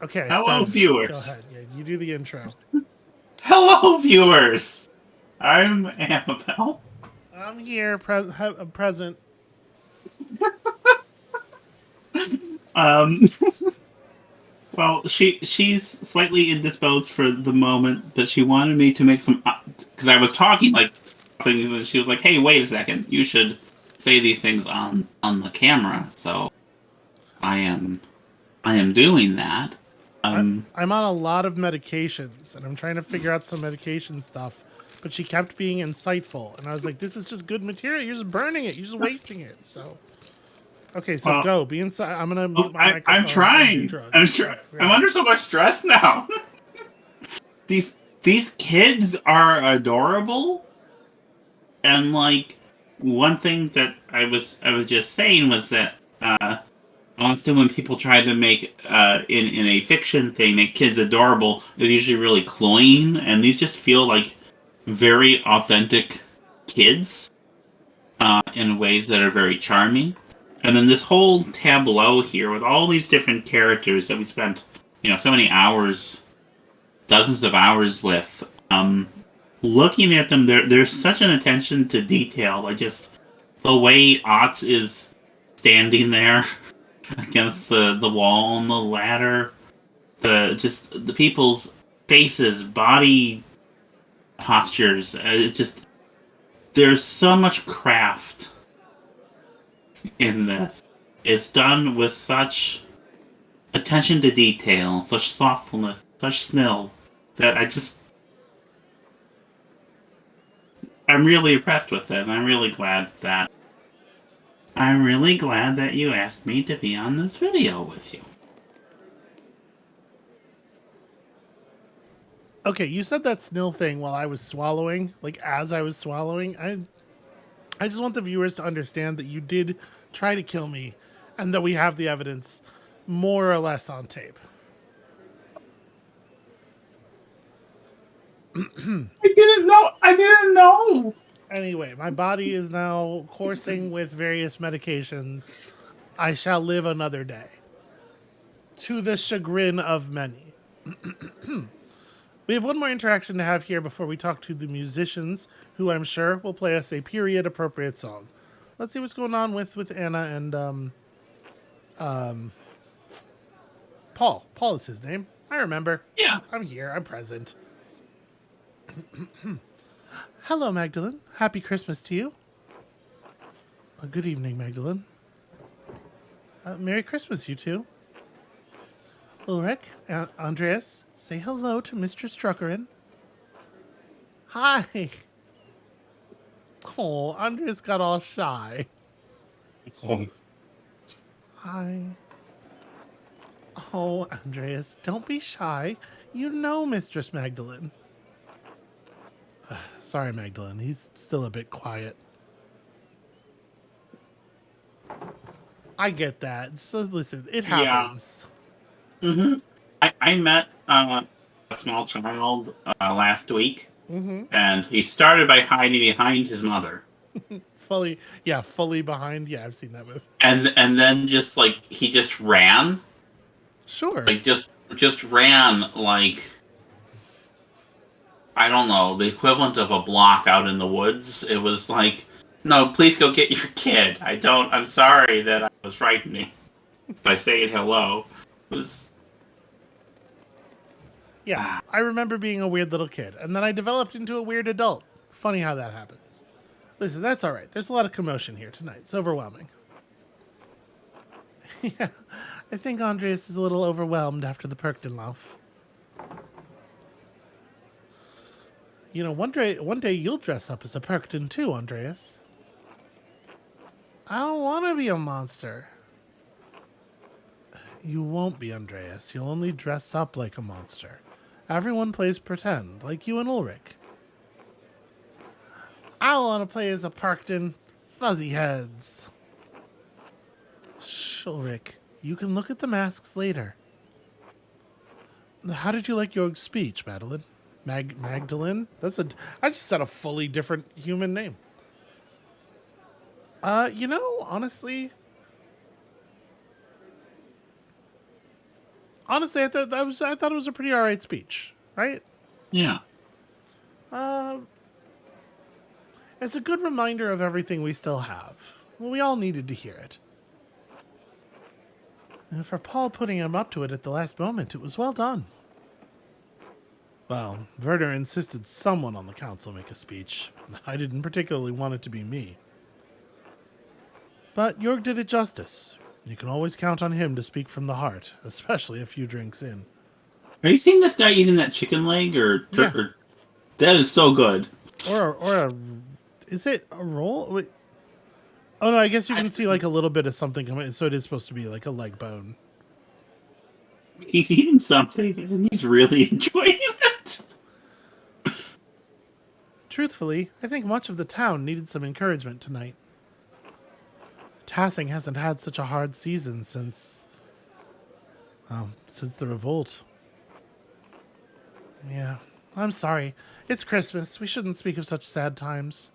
Okay, I Hello, started. Go viewers. ahead. Yeah, you do the intro. Hello, viewers. I'm Amabel. I'm here, present. Um, well, she's slightly indisposed for the moment, but she wanted me to make some because I was talking like things, and she was like, "Hey, wait a second, you should say these things on the camera." So I am I am doing that. I, Um, I'm on a lot of medications, and I'm trying to figure out some medication stuff. But she kept being insightful, and I was like, "This is just good material. You're just burning it. You're just wasting it." So, okay, so well, go. Be inside. I'm gonna mute my I'm microphone and do trying. I'm drugs. trying. Go I'm ahead. under so much stress now. These kids are adorable, and like one thing that I was just saying was that often when people try to make in a fiction thing make kids adorable, they're usually really cloying, and these just feel like very authentic kids in ways that are very charming. And then this whole tableau here with all these different characters that we spent, so many hours, dozens of hours with. Looking at them, there's such an attention to detail. Like just the way Otz is standing there against the wall on the ladder, the people's faces, body postures. It just there's so much craft in this. It's done with such attention to detail, such thoughtfulness, such skill that I'm really impressed with it, and I'm really glad that you asked me to be on this video with you. Okay, you said that snill thing while I was swallowing. Like as I was swallowing, I just want the viewers to understand that you did try to kill me, and that we have the evidence more or less on tape. I didn't know. Anyway, my body is now coursing with various medications. I shall live another day, to the chagrin of many. We have one more interaction to have here before we talk to the musicians, who I'm sure will play us a period appropriate song. Let's see what's going on with Anna and Paul. Paul is his name. I remember. Yeah. I'm here. I'm present. Hello, Magdalene. Happy Christmas to you. Good evening, Magdalene. Merry Christmas, you two. Ulrich, Andreas, say hello to Mistress Struckerin. Hi. Oh, Andreas got all shy. Oh, Hi. Oh, Andreas, don't be shy. You know Mistress Magdalene. Sorry, Magdalene. He's still a bit quiet. I get that. So listen, it Yeah. happens. Mm-hmm. I met a small child last week, and he started by hiding behind his mother, Fully behind. Yeah, I've seen that move. and then just like he just ran, Sure. like just ran like I don't know the equivalent of a block out in the woods. It was like, no, please go get your kid. I'm sorry that I was frightening by saying hello. It was Yeah, I remember being a weird little kid, and then I developed into a weird adult. Funny how that happens. Listen, that's all right. There's a lot of commotion here tonight. It's overwhelming. Yeah, I think Andreas is a little overwhelmed after the Perktenlauf. You know, one day you'll dress up as a Perkton too, Andreas. I don't want to be a monster. You won't be, Andreas. You'll only dress up like a monster. Everyone plays pretend, like you and Ulrich. I want to play as a Parkton. Fuzzy heads. Shh, Ulrich. You can look at the masks later. How did you like your speech, Madeline? Magdalene? I just said a fully different human name. Honestly, Honestly, I thought it was a pretty alright speech, right? Yeah. Uh, it's a good reminder of everything we still have. Well, we all needed to hear it. And for Paul putting him up to it at the last moment, it was well done. Well, Werner insisted someone on the council make a speech. I didn't particularly want it to be me. But Jörg did it justice. You can always count on him to speak from the heart, especially a few drinks in. Are you seeing this guy eating that chicken leg Yeah. or that is so good. Or a is it a roll? Wait. Oh no, I guess you I, can see like a little bit of something coming. So it is supposed to be like a leg bone. he's eating something and he's really enjoying it. Truthfully, I think much of the town needed some encouragement tonight. Tassing hasn't had such a hard season since the revolt. Yeah, I'm sorry. It's Christmas. We shouldn't speak of such sad times.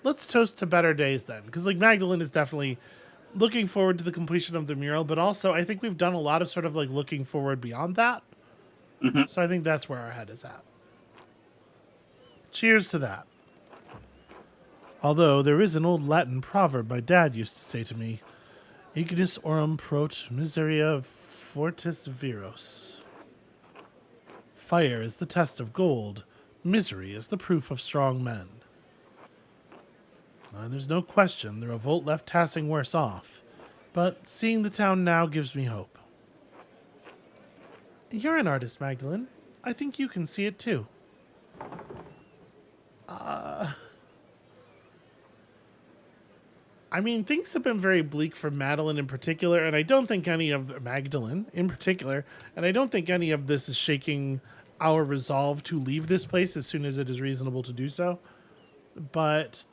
Let's toast to better days then, because like Magdalene is definitely looking forward to the completion of the mural, but also I think we've done a lot of sort of like looking forward beyond that. Mm-hmm. So I think that's where our head is at. Cheers to that. Although there is an old Latin proverb my dad used to say to me, Ignis aurum prot miseria fortis viros. Fire is the test of gold, misery is the proof of strong men. There's no question the revolt left Tassing worse off, but seeing the town now gives me hope. You're an artist, Magdalene. I think you can see it too. I mean, things have been very bleak for Madeline in particular, and I don't think any of Magdalene in particular, and I don't think any of this is shaking our resolve to leave this place as soon as it is reasonable to do so. But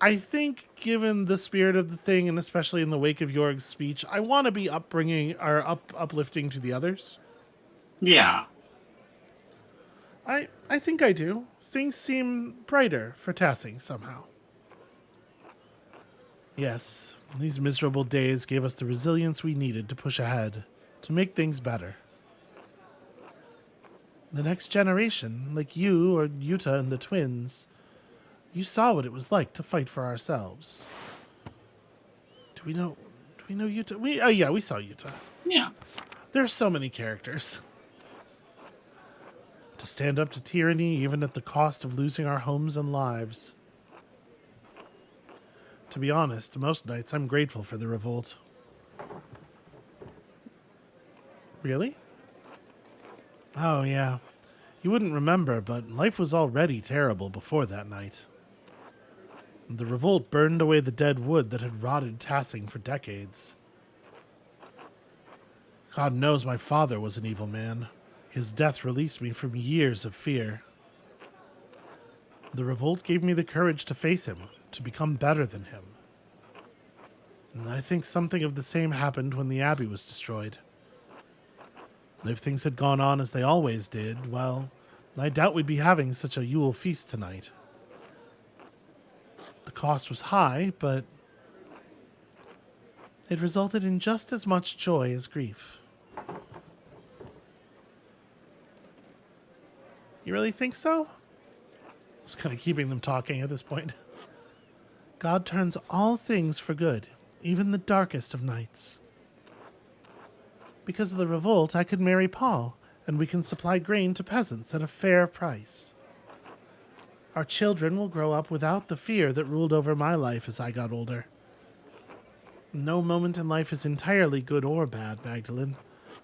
I think, given the spirit of the thing, and especially in the wake of Jorg's speech, I want to be uplifting to the others. Yeah. I think I do. Things seem brighter for Tassing somehow. Yes, these miserable days gave us the resilience we needed to push ahead, to make things better. The next generation, like you or Yuta and the twins, you saw what it was like to fight for ourselves. Do we know Yuta? We saw Yuta. Yeah. There are so many characters. To stand up to tyranny even at the cost of losing our homes and lives. To be honest, most nights I'm grateful for the revolt. Really? Oh, yeah. You wouldn't remember, but life was already terrible before that night. The revolt burned away the dead wood that had rotted Tassing for decades. God knows my father was an evil man. His death released me from years of fear. The revolt gave me the courage to face him, to become better than him. And I think something of the same happened when the Abbey was destroyed. If things had gone on as they always did, well, I doubt we'd be having such a Yule feast tonight. The cost was high, but it resulted in just as much joy as grief. You really think so? Just kind of keeping them talking at this point. God turns all things for good, even the darkest of nights. Because of the revolt, I could marry Paul, and we can supply grain to peasants at a fair price. Our children will grow up without the fear that ruled over my life as I got older. No moment in life is entirely good or bad, Magdalene.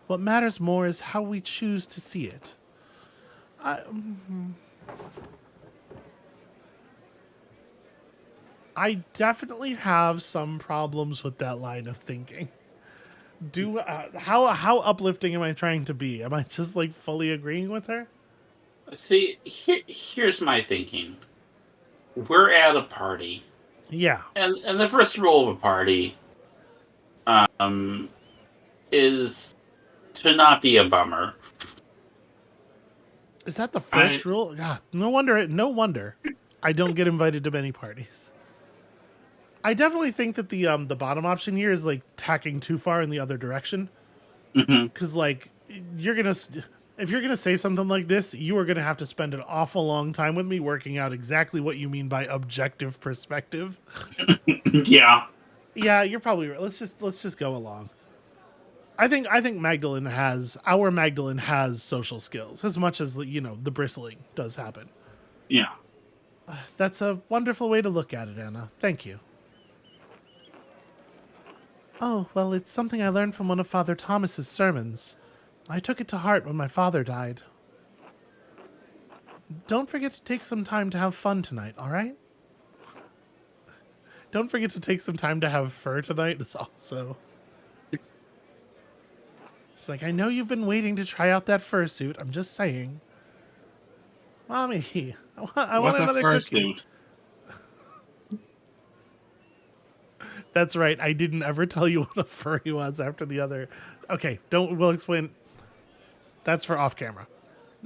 What matters more is how we choose to see it. I definitely have some problems with that line of thinking. How uplifting am I trying to be? Am I just like fully agreeing with her? See, here's my thinking. We're at a party, Yeah. and the first rule of a party, is to not be a bummer. Is that the first rule? God, no wonder I don't get invited to many parties. I definitely think that the bottom option here is like tacking too far in the other direction. Hmm. Because like you're gonna if you're gonna say something like this, you are gonna have to spend an awful long time with me working out exactly what you mean by objective perspective. Yeah. Yeah, you're probably right. Let's just go along. I think Magdalene has social skills as much as the bristling does happen. Yeah. That's a wonderful way to look at it, Anna. Thank you. Oh, well, it's something I learned from one of Father Thomas's sermons. I took it to heart when my father died. Don't forget to take some time to have fun tonight, all right? Don't forget to take some time to have fur tonight is also. She's like, I know you've been waiting to try out that fursuit. I'm just saying. Mommy, I want What's a another cookie. fursuit? That's right. I didn't ever tell you what a furry was after the other. Okay, we'll explain. That's for off camera.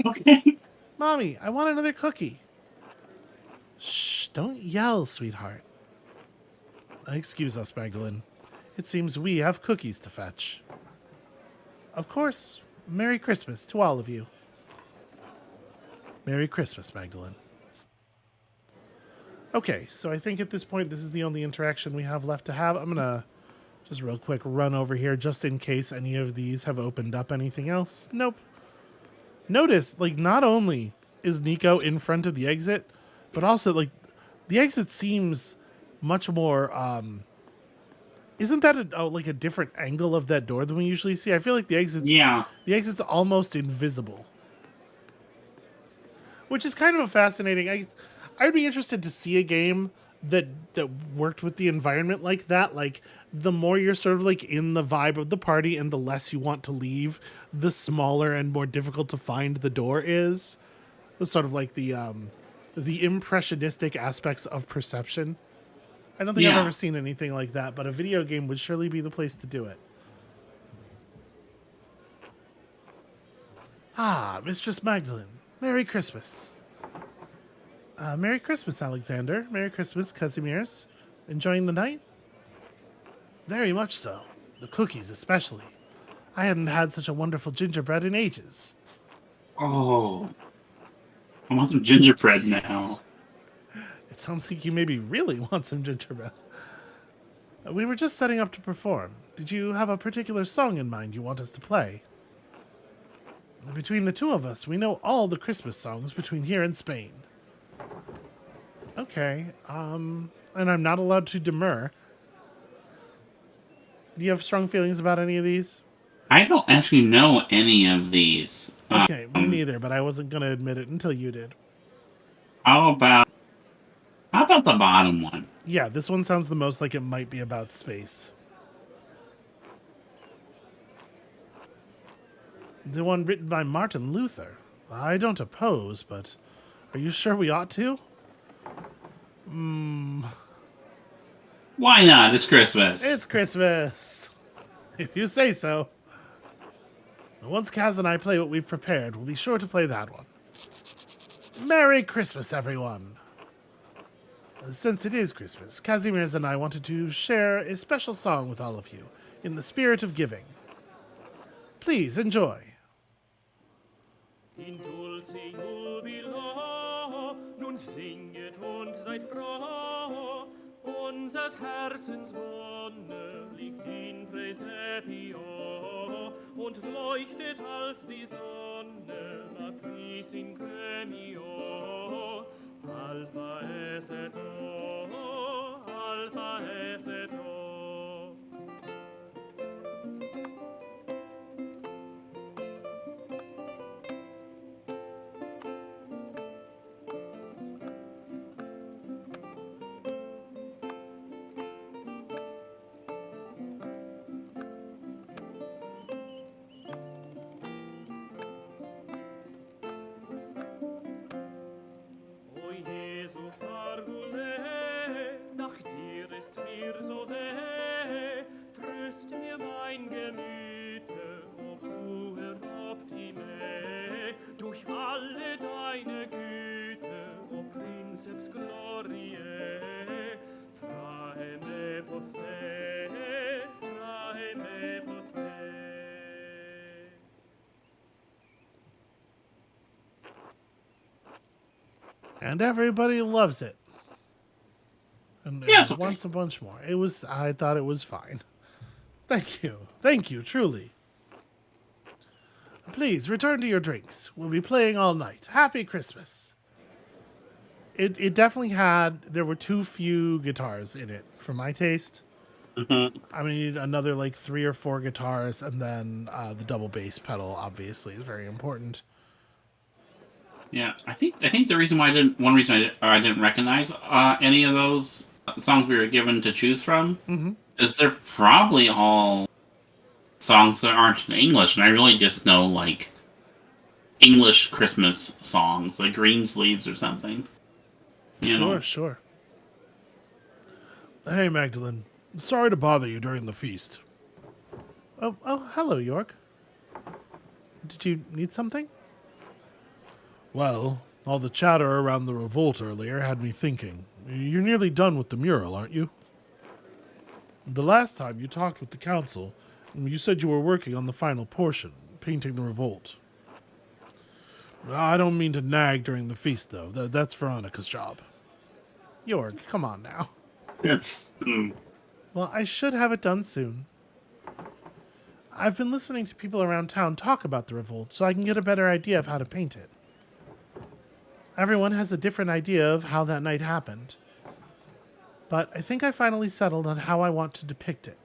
Okay. Mommy, I want another cookie. Shh, don't yell, sweetheart. Excuse us, Magdalene. It seems we have cookies to fetch. Of course. Merry Christmas to all of you. Merry Christmas, Magdalene. Okay, so I think at this point this is the only interaction we have left to have. I'm gonna just real quick run over here just in case any of these have opened up anything else. Nope. Notice, like, not only is Nico in front of the exit, but also like the exit seems much more isn't that like a different angle of that door than we usually see? I feel like Yeah. the exit's almost invisible. Which is kind of a fascinating. I'd be interested to see a game that worked with the environment like that. Like the more you're sort of like in the vibe of the party, and the less you want to leave, the smaller and more difficult to find the door is. It's sort of like the impressionistic aspects of perception. I don't think I've Yeah. ever seen anything like that, but a video game would surely be the place to do it. Ah, Mistress Magdalene. Merry Christmas. Merry Christmas, Alexander. Merry Christmas, Casimirs. Enjoying the night? Very much so. The cookies, especially. I hadn't had such a wonderful gingerbread in ages. Oh, I want some gingerbread now. It sounds like you maybe really want some gingerbread. We were just setting up to perform. Did you have a particular song in mind you want us to play? Between the two of us, we know all the Christmas songs between here and Spain. Okay, and I'm not allowed to demur. Do you have strong feelings about any of these? I don't actually know any of these. Okay, me neither, but I wasn't going to admit it until you did. How about the bottom one? Yeah, this one sounds the most like it might be about space. The one written by Martin Luther. I don't oppose, but are you sure we ought to? Why not? It's Christmas. It's Christmas. If you say so. Once Kaz and I play what we've prepared, we'll be sure to play that one. Merry Christmas, everyone. Since it is Christmas, Kazimierz and I wanted to share a special song with all of you in the spirit of giving. Please enjoy. In dulce jubilo, nun singet und seid froh, unsers Herzens Wonne liegt in Praesepio und leuchtet als die Sonne, Matris in Gremio, Alpha es et O, Alpha es et O. O Jesu parvule, poste, trae me poste. And everybody loves it. And Yeah, it's okay. wants a bunch more. I thought it was fine. Thank you. Thank you, truly. Please return to your drinks. We'll be playing all night. Happy Christmas. It definitely there were too few guitars in it for my taste. Mm-hmm. I need another like 3 or 4 guitars, and then the double bass pedal obviously is very important. Yeah, I think the reason why one reason I didn't recognize any of those songs we were given to choose from is they're probably all songs that aren't in English, and I really just know like English Christmas songs, like Greensleeves or something. You know? Sure. Hey, Magdalene. Sorry to bother you during the feast. Oh, hello, York. Did you need something? Well, all the chatter around the revolt earlier had me thinking. You're nearly done with the mural, aren't you? The last time you talked with the council, you said you were working on the final portion, painting the revolt. I don't mean to nag during the feast, though. That's Veronica's job. York, come on now. It's Well, I should have it done soon. I've been listening to people around town talk about the revolt, so I can get a better idea of how to paint it. Everyone has a different idea of how that night happened. But I think I finally settled on how I want to depict it.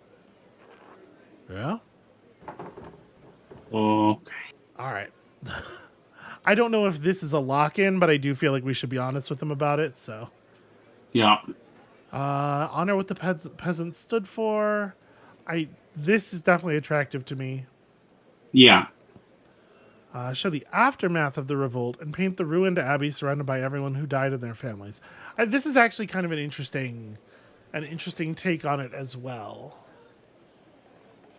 Yeah? okay. All right. I don't know if this is a lock-in, but I do feel like we should be honest with them about it, so. Yeah. Honor what the peasants stood for. This is definitely attractive to me. Yeah. Show the aftermath of the revolt and paint the ruined abbey surrounded by everyone who died and their families. This is actually kind of an interesting take on it as well.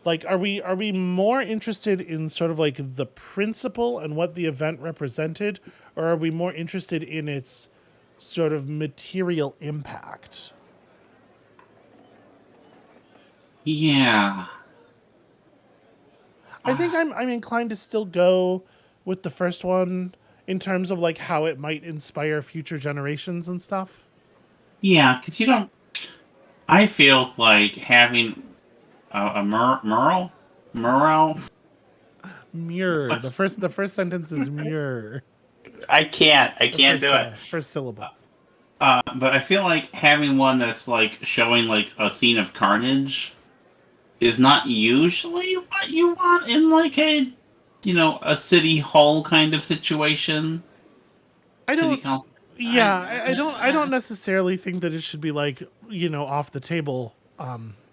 Like, are we more interested in sort of like the principle and what the event represented, or are we more interested in its sort of material impact? Yeah. I think I'm inclined to still go with the first one in terms of like how it might inspire future generations and stuff. Yeah, because you don't. I feel like having a mural. Muir. The first sentence is muir. I can't do it. First syllable. But I feel like having one that's like showing like a scene of carnage is not usually what you want in like a city hall kind of situation. I don't. Council. Yeah, I don't necessarily think that it should be like off the table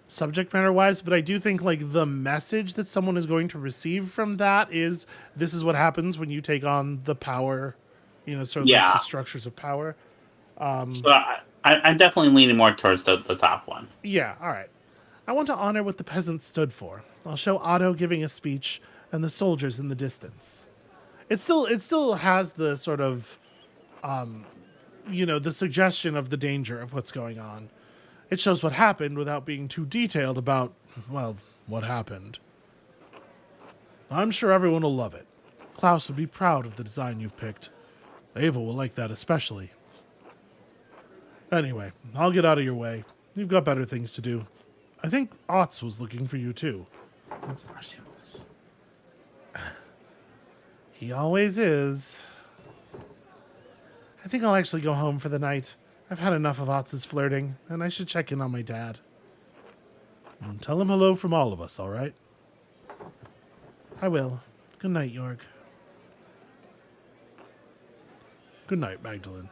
subject matter wise, but I do think like the message that someone is going to receive from that is this is what happens when you take on the power, sort of like the structures of power. So I'm definitely leaning more towards the top one. Yeah, all right. I want to honor what the peasants stood for. I'll show Otto giving a speech and the soldiers in the distance. It still has the sort of the suggestion of the danger of what's going on. It shows what happened without being too detailed about, well, what happened. I'm sure everyone will love it. Klaus will be proud of the design you've picked. Ava will like that especially. Anyway, I'll get out of your way. You've got better things to do. I think Otz was looking for you too. Of course he was. He always is. I think I'll actually go home for the night. I've had enough of Otz's flirting, and I should check in on my dad. And tell him hello from all of us, all right? I will. Good night, York. Good night, Magdalene.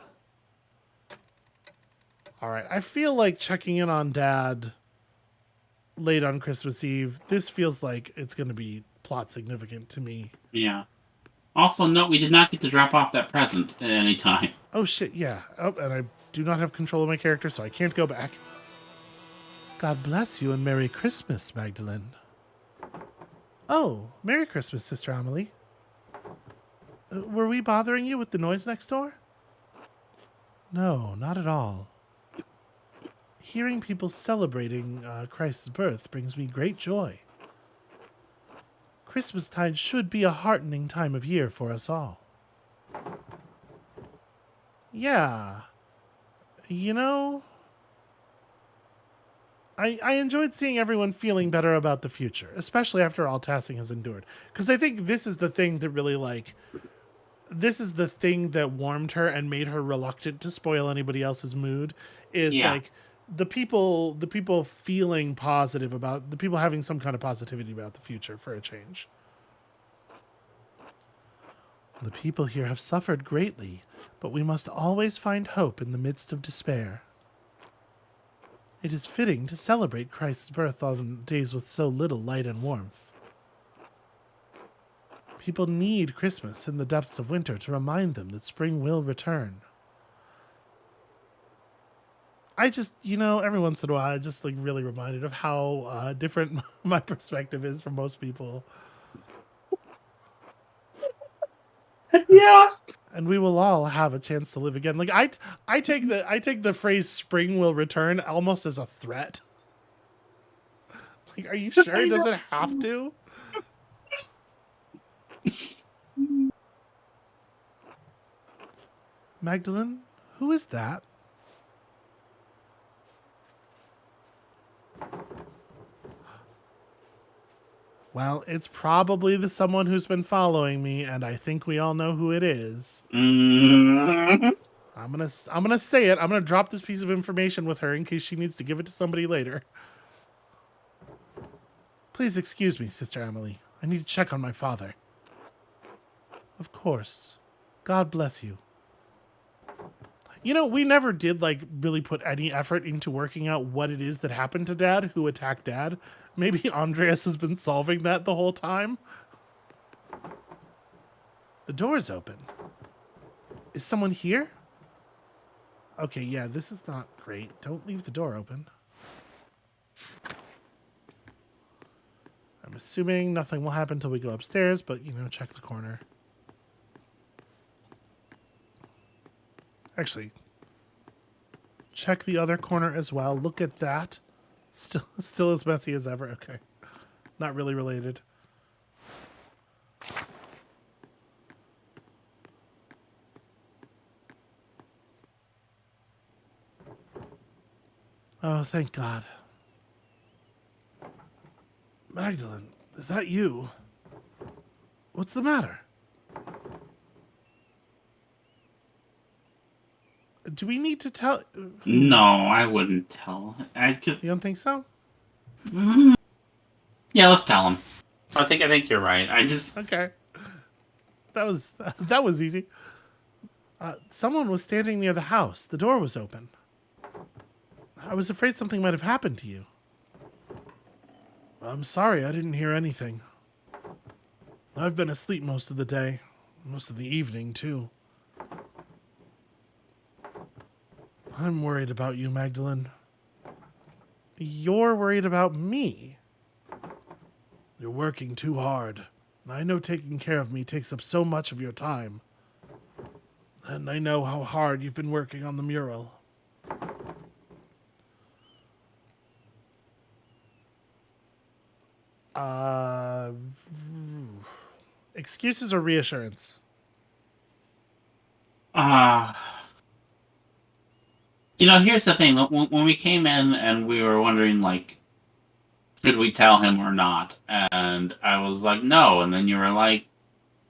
All right, I feel like checking in on Dad late on Christmas Eve. This feels like it's going to be plot significant to me. Yeah. Also, note we did not get to drop off that present at any time. Oh, shit, yeah. Oh, and I do not have control of my character, so I can't go back. God bless you and Merry Christmas, Magdalene. Oh, Merry Christmas, Sister Amelie. Were we bothering you with the noise next door? No, not at all. hearing people celebrating Christ's birth brings me great joy. Christmastide should be a heartening time of year for us all. Yeah. You know, I enjoyed seeing everyone feeling better about the future, especially after all Tassing has endured. Because I think this is the thing that really, like, this is the thing that warmed her and made her reluctant to spoil anybody else's mood, is Yeah. like the people feeling positive about, the people having some kind of positivity about the future for a change. The people here have suffered greatly, but we must always find hope in the midst of despair. It is fitting to celebrate Christ's birth on days with so little light and warmth. People need Christmas in the depths of winter to remind them that spring will return. I just, every once in a while, I just like really reminded of how different my perspective is from most people. Yeah. And we will all have a chance to live again. Like I take the phrase "spring will return" almost as a threat. Like, are you sure it doesn't have to? Magdalene, who is that? Well, it's probably the someone who's been following me, and I think we all know who it is. Mm-hmm. I'm gonna say it. I'm gonna drop this piece of information with her in case she needs to give it to somebody later. Please excuse me, Sister Emily. I need to check on my father. Of course. God bless you. We never did like really put any effort into working out what it is that happened to Dad, who attacked Dad. Maybe Andreas has been solving that the whole time. The door's open. Is someone here? Okay, yeah, this is not great. Don't leave the door open. I'm assuming nothing will happen until we go upstairs, but, check the corner. Actually, check the other corner as well. Look at that. Still as messy as ever. Okay. Not really related. Oh, thank God. Magdalene, is that you? What's the matter? Do we need to tell? No, I wouldn't tell. I could. You don't think so? Yeah, let's tell him. I think you're right. I just. Okay. That was easy. Someone was standing near the house. The door was open. I was afraid something might have happened to you. I'm sorry, I didn't hear anything. I've been asleep most of the day. Most of the evening, too. I'm worried about you, Magdalene. You're worried about me? You're working too hard. I know taking care of me takes up so much of your time. And I know how hard you've been working on the mural. Excuses or reassurance? Here's the thing. When we came in and we were wondering, like, should we tell him or not? And I was like, no. And then you were like,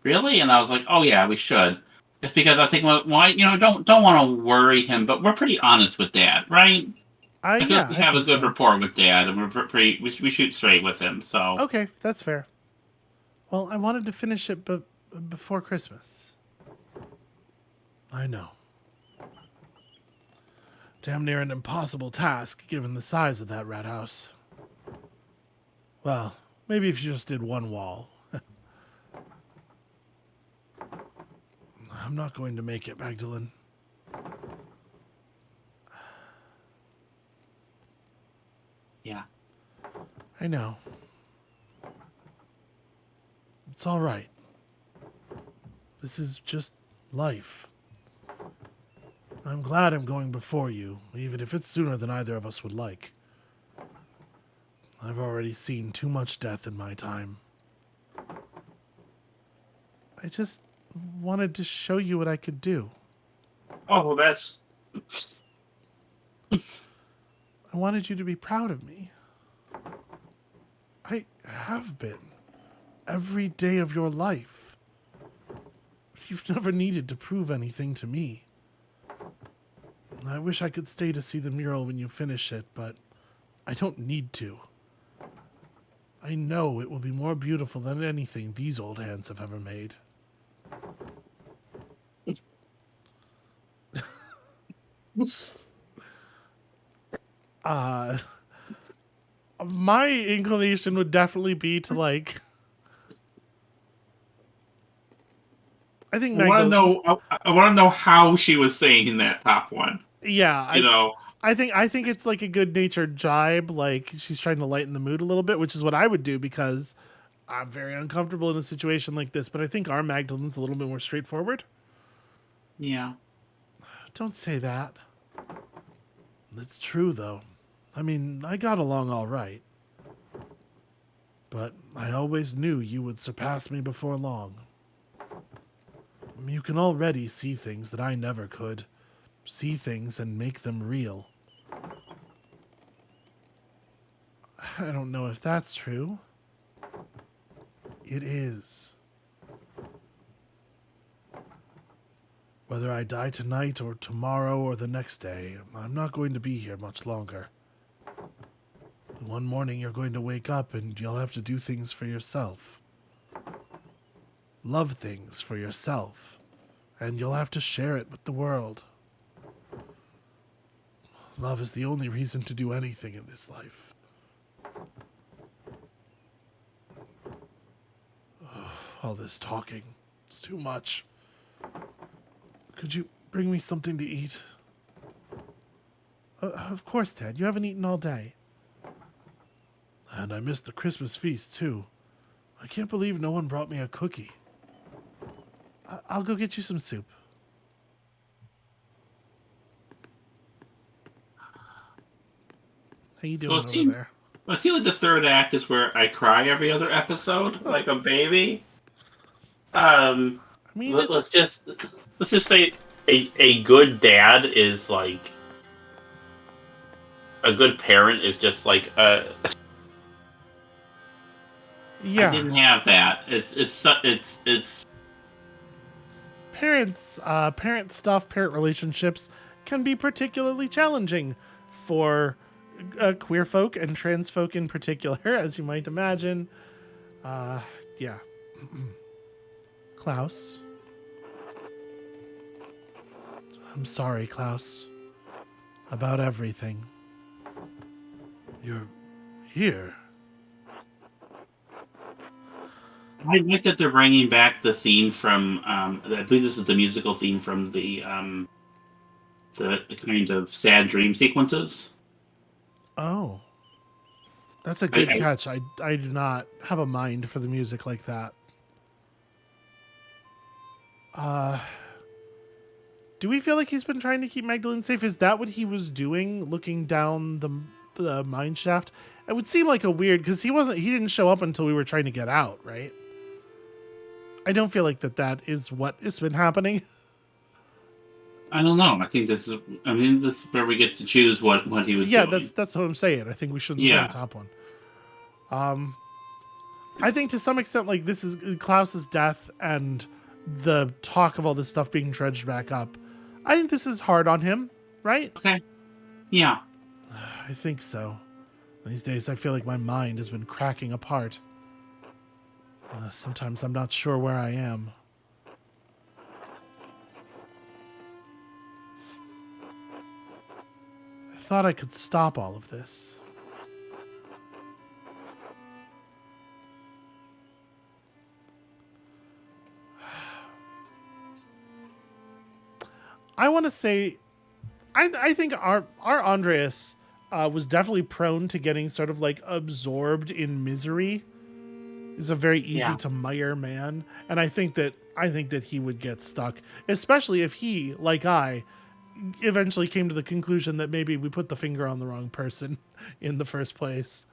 really? And I was like, oh yeah, we should. It's because I think, well, why, don't want to worry him, but we're pretty honest with Dad, right? I feel like we have a good rapport with Dad, and we shoot straight with him. So okay, that's fair. Well, I wanted to finish it before Christmas. I know. Damn near an impossible task, given the size of that rat house. Well, maybe if you just did one wall. I'm not going to make it, Magdalene. yeah. I know. It's all right. This is just life. I'm glad I'm going before you, even if it's sooner than either of us would like. I've already seen too much death in my time. I just wanted to show you what I could do. Oh, that's... I wanted you to be proud of me. I have been. Every day of your life. You've never needed to prove anything to me. I wish I could stay to see the mural when you finish it, but I don't need to. I know it will be more beautiful than anything these old hands have ever made. My inclination would definitely be to like. I think I want to Magdalene. know. I want to know how she was saying in that top one. Yeah, You know. I think it's like a good-natured jibe, like she's trying to lighten the mood a little bit, which is what I would do because I'm very uncomfortable in a situation like this. But I think our Magdalene's a little bit more straightforward. Yeah. Don't say that. It's true though. I mean, I got along all right. But I always knew you would surpass me before long. You can already see things that I never could. See things and make them real. I don't know if that's true. It is. Whether I die tonight or tomorrow or the next day, I'm not going to be here much longer. One morning you're going to wake up and you'll have to do things for yourself. Love things for yourself. And you'll have to share it with the world. Love is the only reason to do anything in this life. All this talking. It's too much. Could you bring me something to eat? Of course, Ted. You haven't eaten all day. And I missed the Christmas feast, too. I can't believe no one brought me a cookie. I'll go get you some soup. How you doing over there? I feel like the third act is where I cry every other episode, like a baby. I mean, Let's just say a good dad is like a good parent is just like yeah. I didn't have that. It's parent stuff, parent relationships can be particularly challenging for queer folk and trans folk in particular, as you might imagine. Yeah. Klaus. I'm sorry, Klaus. About everything. You're here. I like that they're bringing back the theme from. I believe this is the musical theme from the kind of sad dream sequences. Oh. That's a good catch. I do not have a mind for the music like that. Do we feel like he's been trying to keep Magdalene safe? Is that what he was doing, looking down the mine shaft? It would seem like a weird, because he didn't show up until we were trying to get out, right? I don't feel like that is what has been happening. I don't know. I think this is. I mean, this is where we get to choose what he was doing. Yeah, that's what I'm saying. I think we shouldn't say the top one. I think to some extent, like, this is Klaus's death and the talk of all this stuff being dredged back up. I think this is hard on him, right? Okay. Yeah. I think so. These days, I feel like my mind has been cracking apart. Sometimes I'm not sure where I am. I thought I could stop all of this. I want to say, I think our Andreas was definitely prone to getting sort of like absorbed in misery. He's a very easy to mire man, and I think that he would get stuck, especially if he, like I, eventually came to the conclusion that maybe we put the finger on the wrong person in the first place.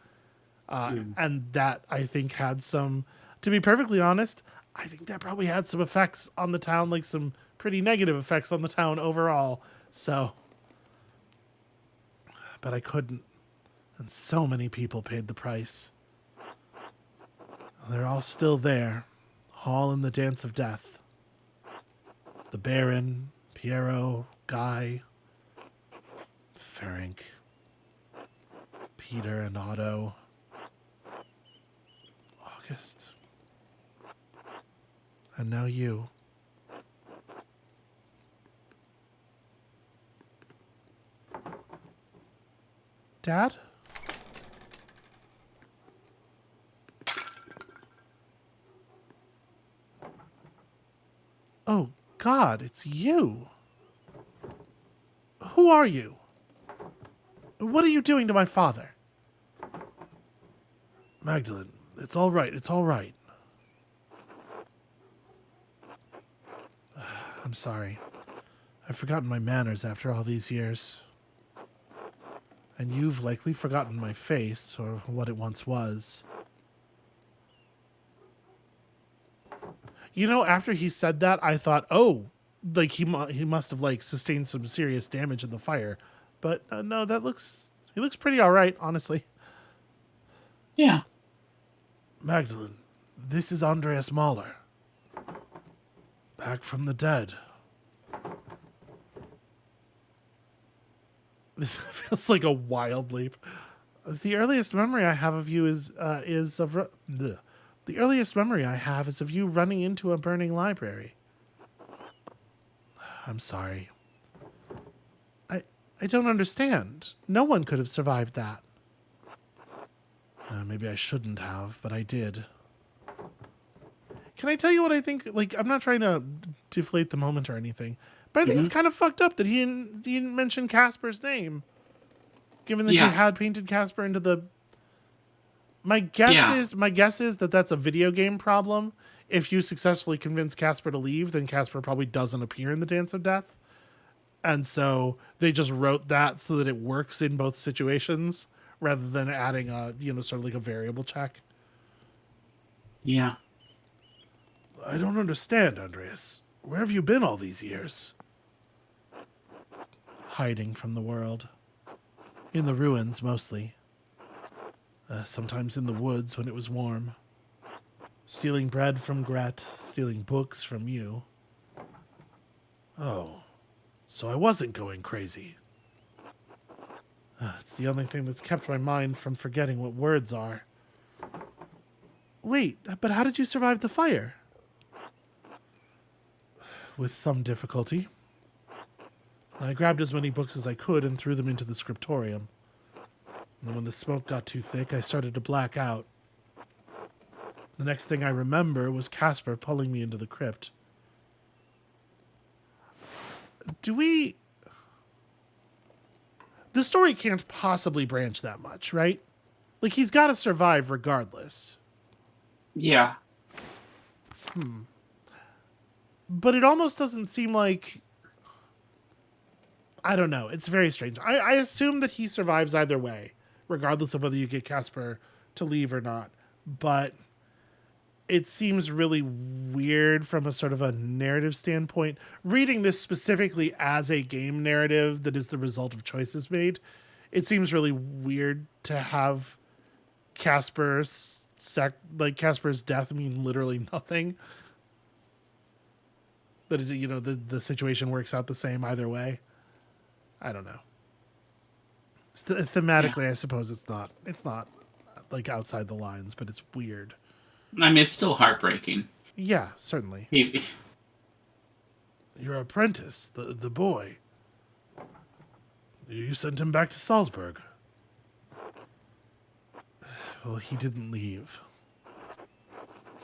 And that, I think, had some, to be perfectly honest, I think that probably had some effects on the town, like some pretty negative effects on the town overall. So, but I couldn't. And so many people paid the price. They're all still there, all in the dance of death. The Baron, Piero, Guy, Ferenc, Peter and Otto, August, and now you. Dad? Oh, God, it's you. Who are you? What are you doing to my father? Magdalene, it's all right. It's all right. I'm sorry. I've forgotten my manners after all these years. And you've likely forgotten my face, or what it once was. You know, after he said that, I thought, oh, like he must have like sustained some serious damage in the fire. But no, he looks pretty all right, honestly. Yeah. Magdalene, this is Andreas Mahler. Back from the dead. This feels like a wild leap. The earliest memory I have of you is of the earliest memory I have is of you running into a burning library. I'm sorry. I don't understand. No one could have survived that. Maybe I shouldn't have, but I did. Can I tell you what I think? Like, I'm not trying to deflate the moment or anything, but I think it's kind of fucked up that he didn't mention Casper's name, given that he had painted Casper into the. My guess is that that's a video game problem. If you successfully convince Casper to leave, then Casper probably doesn't appear in the Dance of Death, and so they just wrote that so that it works in both situations, rather than adding a sort of like a variable check. Yeah. I don't understand, Andreas. Where have you been all these years? Hiding from the world. In the ruins, mostly. Sometimes in the woods when it was warm. Stealing bread from Gret, stealing books from you. Oh, so I wasn't going crazy. It's the only thing that's kept my mind from forgetting what words are. Wait, but how did you survive the fire? With some difficulty. I grabbed as many books as I could and threw them into the scriptorium. And when the smoke got too thick, I started to black out. The next thing I remember was Casper pulling me into the crypt. The story can't possibly branch that much, right? Like, he's got to survive regardless. Yeah. But it almost doesn't seem like... I don't know. It's very strange. I assume that he survives either way, regardless of whether you get Casper to leave or not. But it seems really weird from a sort of a narrative standpoint. Reading this specifically as a game narrative that is the result of choices made, it seems really weird to have Casper's death mean literally nothing. That the situation works out the same either way. I don't know. Thematically, I suppose it's not like outside the lines, but it's weird. I mean, it's still heartbreaking. Yeah, certainly. Your apprentice, the boy. You sent him back to Salzburg. Well, he didn't leave.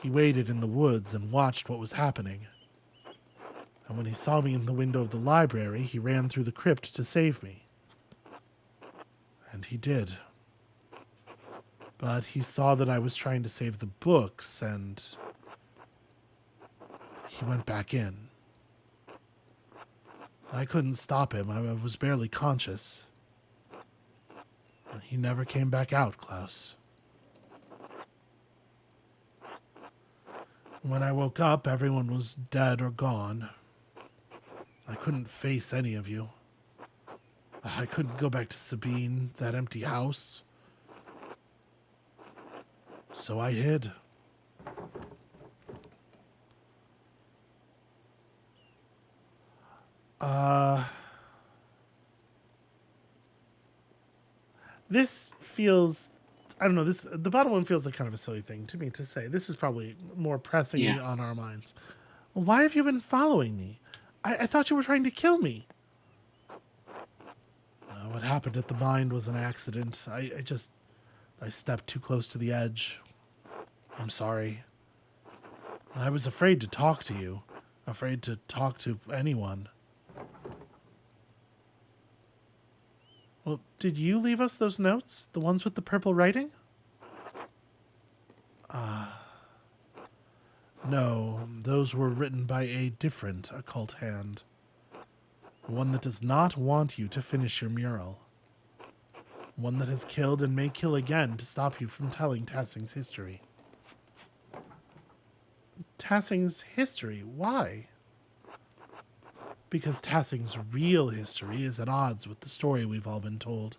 He waited in the woods and watched what was happening. And when he saw me in the window of the library, he ran through the crypt to save me. And he did. But he saw that I was trying to save the books, and he went back in. I couldn't stop him. I was barely conscious. He never came back out, Klaus. When I woke up, everyone was dead or gone. I couldn't face any of you. I couldn't go back to Sabine, that empty house. So I hid. This feels, I don't know, the bottom one feels like kind of a silly thing to me to say. This is probably more pressingly on our minds. Well, why have you been following me? I thought you were trying to kill me. What happened at the mine was an accident. I stepped too close to the edge. I'm sorry. I was afraid to talk to you. Afraid to talk to anyone. Well, did you leave us those notes? The ones with the purple writing? No, those were written by a different occult hand. One that does not want you to finish your mural. One that has killed and may kill again to stop you from telling Tassing's history. Tassing's history? Why? Because Tassing's real history is at odds with the story we've all been told.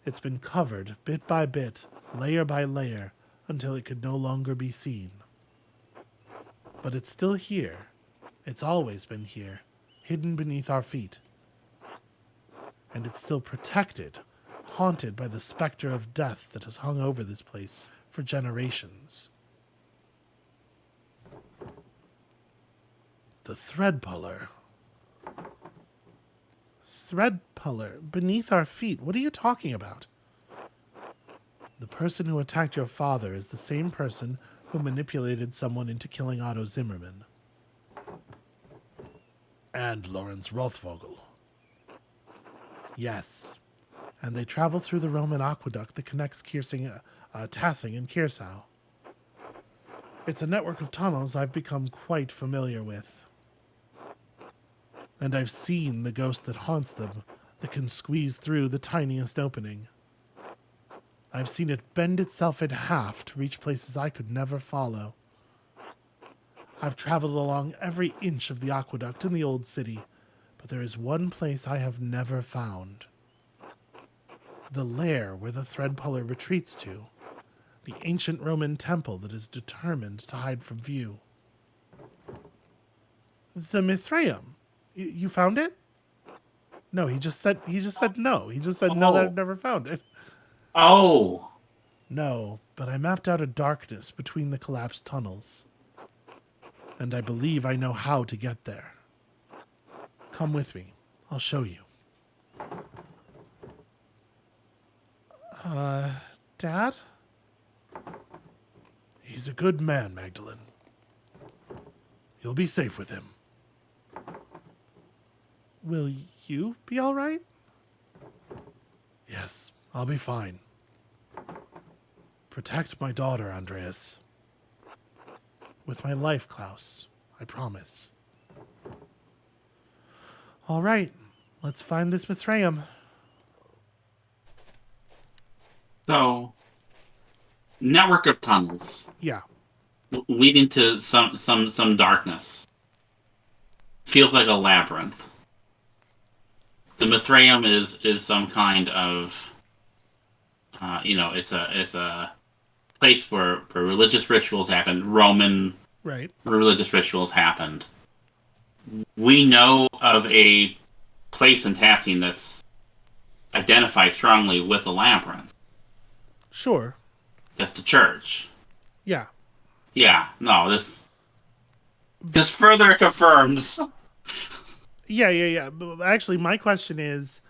It's been covered, bit by bit, layer by layer, until it could no longer be seen. But it's still here. It's always been here, hidden beneath our feet. And it's still protected, haunted by the specter of death that has hung over this place for generations. The thread puller. Thread puller, beneath our feet. What are you talking about? The person who attacked your father is the same person who manipulated someone into killing Otto Zimmerman. And Lawrence Rothvogel. Yes. And they travel through the Roman aqueduct that connects Tassing and Kirsau. It's a network of tunnels I've become quite familiar with. And I've seen the ghost that haunts them, that can squeeze through the tiniest opening. I've seen it bend itself in half to reach places I could never follow. I've traveled along every inch of the aqueduct in the old city, but there is one place I have never found. The lair where the threadpuller retreats to. The ancient Roman temple that is determined to hide from view. The Mithraeum. You found it? No, he just said no. He just said no, that I've never found it. Oh. No, but I mapped out a darkness between the collapsed tunnels. And I believe I know how to get there. Come with me. I'll show you. Dad? He's a good man, Magdalene. You'll be safe with him. Will you be all right? Yes, I'll be fine. Protect my daughter, Andreas. With my life, Klaus. I promise. All right, let's find this Mithraeum. So, network of tunnels. Yeah. Leading to some darkness. Feels like a labyrinth. The Mithraeum is some kind of, it's a place where religious rituals happened. Roman religious rituals happened. We know of a place in Tassing that's identified strongly with a labyrinth. Sure. That's the church. Yeah. Yeah. No, this further confirms. Yeah. But actually, my question is,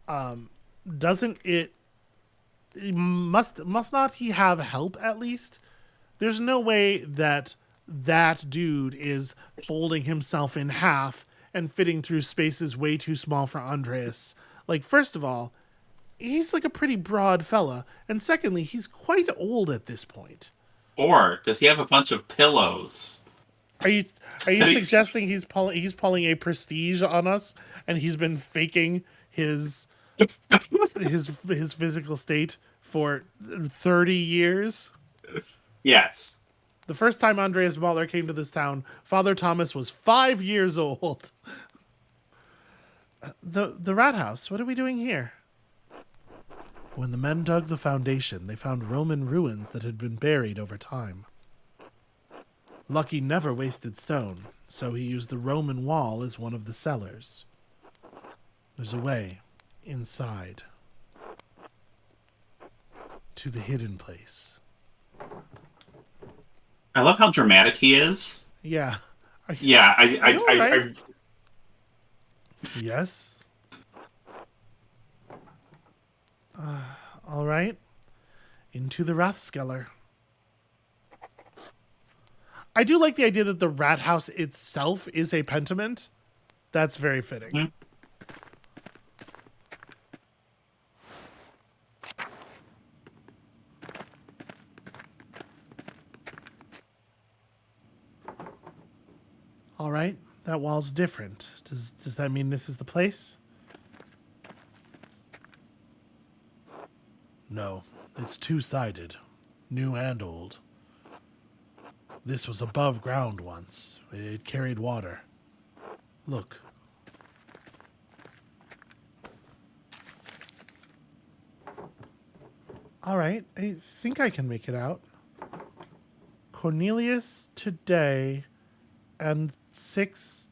doesn't it must not he have help at least? There's no way that dude is folding himself in half and fitting through spaces way too small for Andreas. Like, first of all, he's like a pretty broad fella, and secondly, he's quite old at this point. Or does he have a bunch of pillows Are you Thanks. suggesting he's pulling a prestige on us, and he's been faking his physical state for 30 years? Yes. The first time Andreas Mahler came to this town, Father Thomas was 5 years old. The rat house. What are we doing here? When the men dug the foundation, they found Roman ruins that had been buried over time. Lucky never wasted stone, so he used the Roman wall as one of the cellars. There's a way inside to the hidden place. I love how dramatic he is. Yeah. Yeah, Right? Yes. All right. Into the Rathskeller. I do like the idea that the rat house itself is a pentiment. That's very fitting. Mhm. All right. That wall's different. Does that mean this is the place? No. It's two-sided. New and old. This was above ground once. It carried water. Look. All right. I think I can make it out. Cornelius today and 6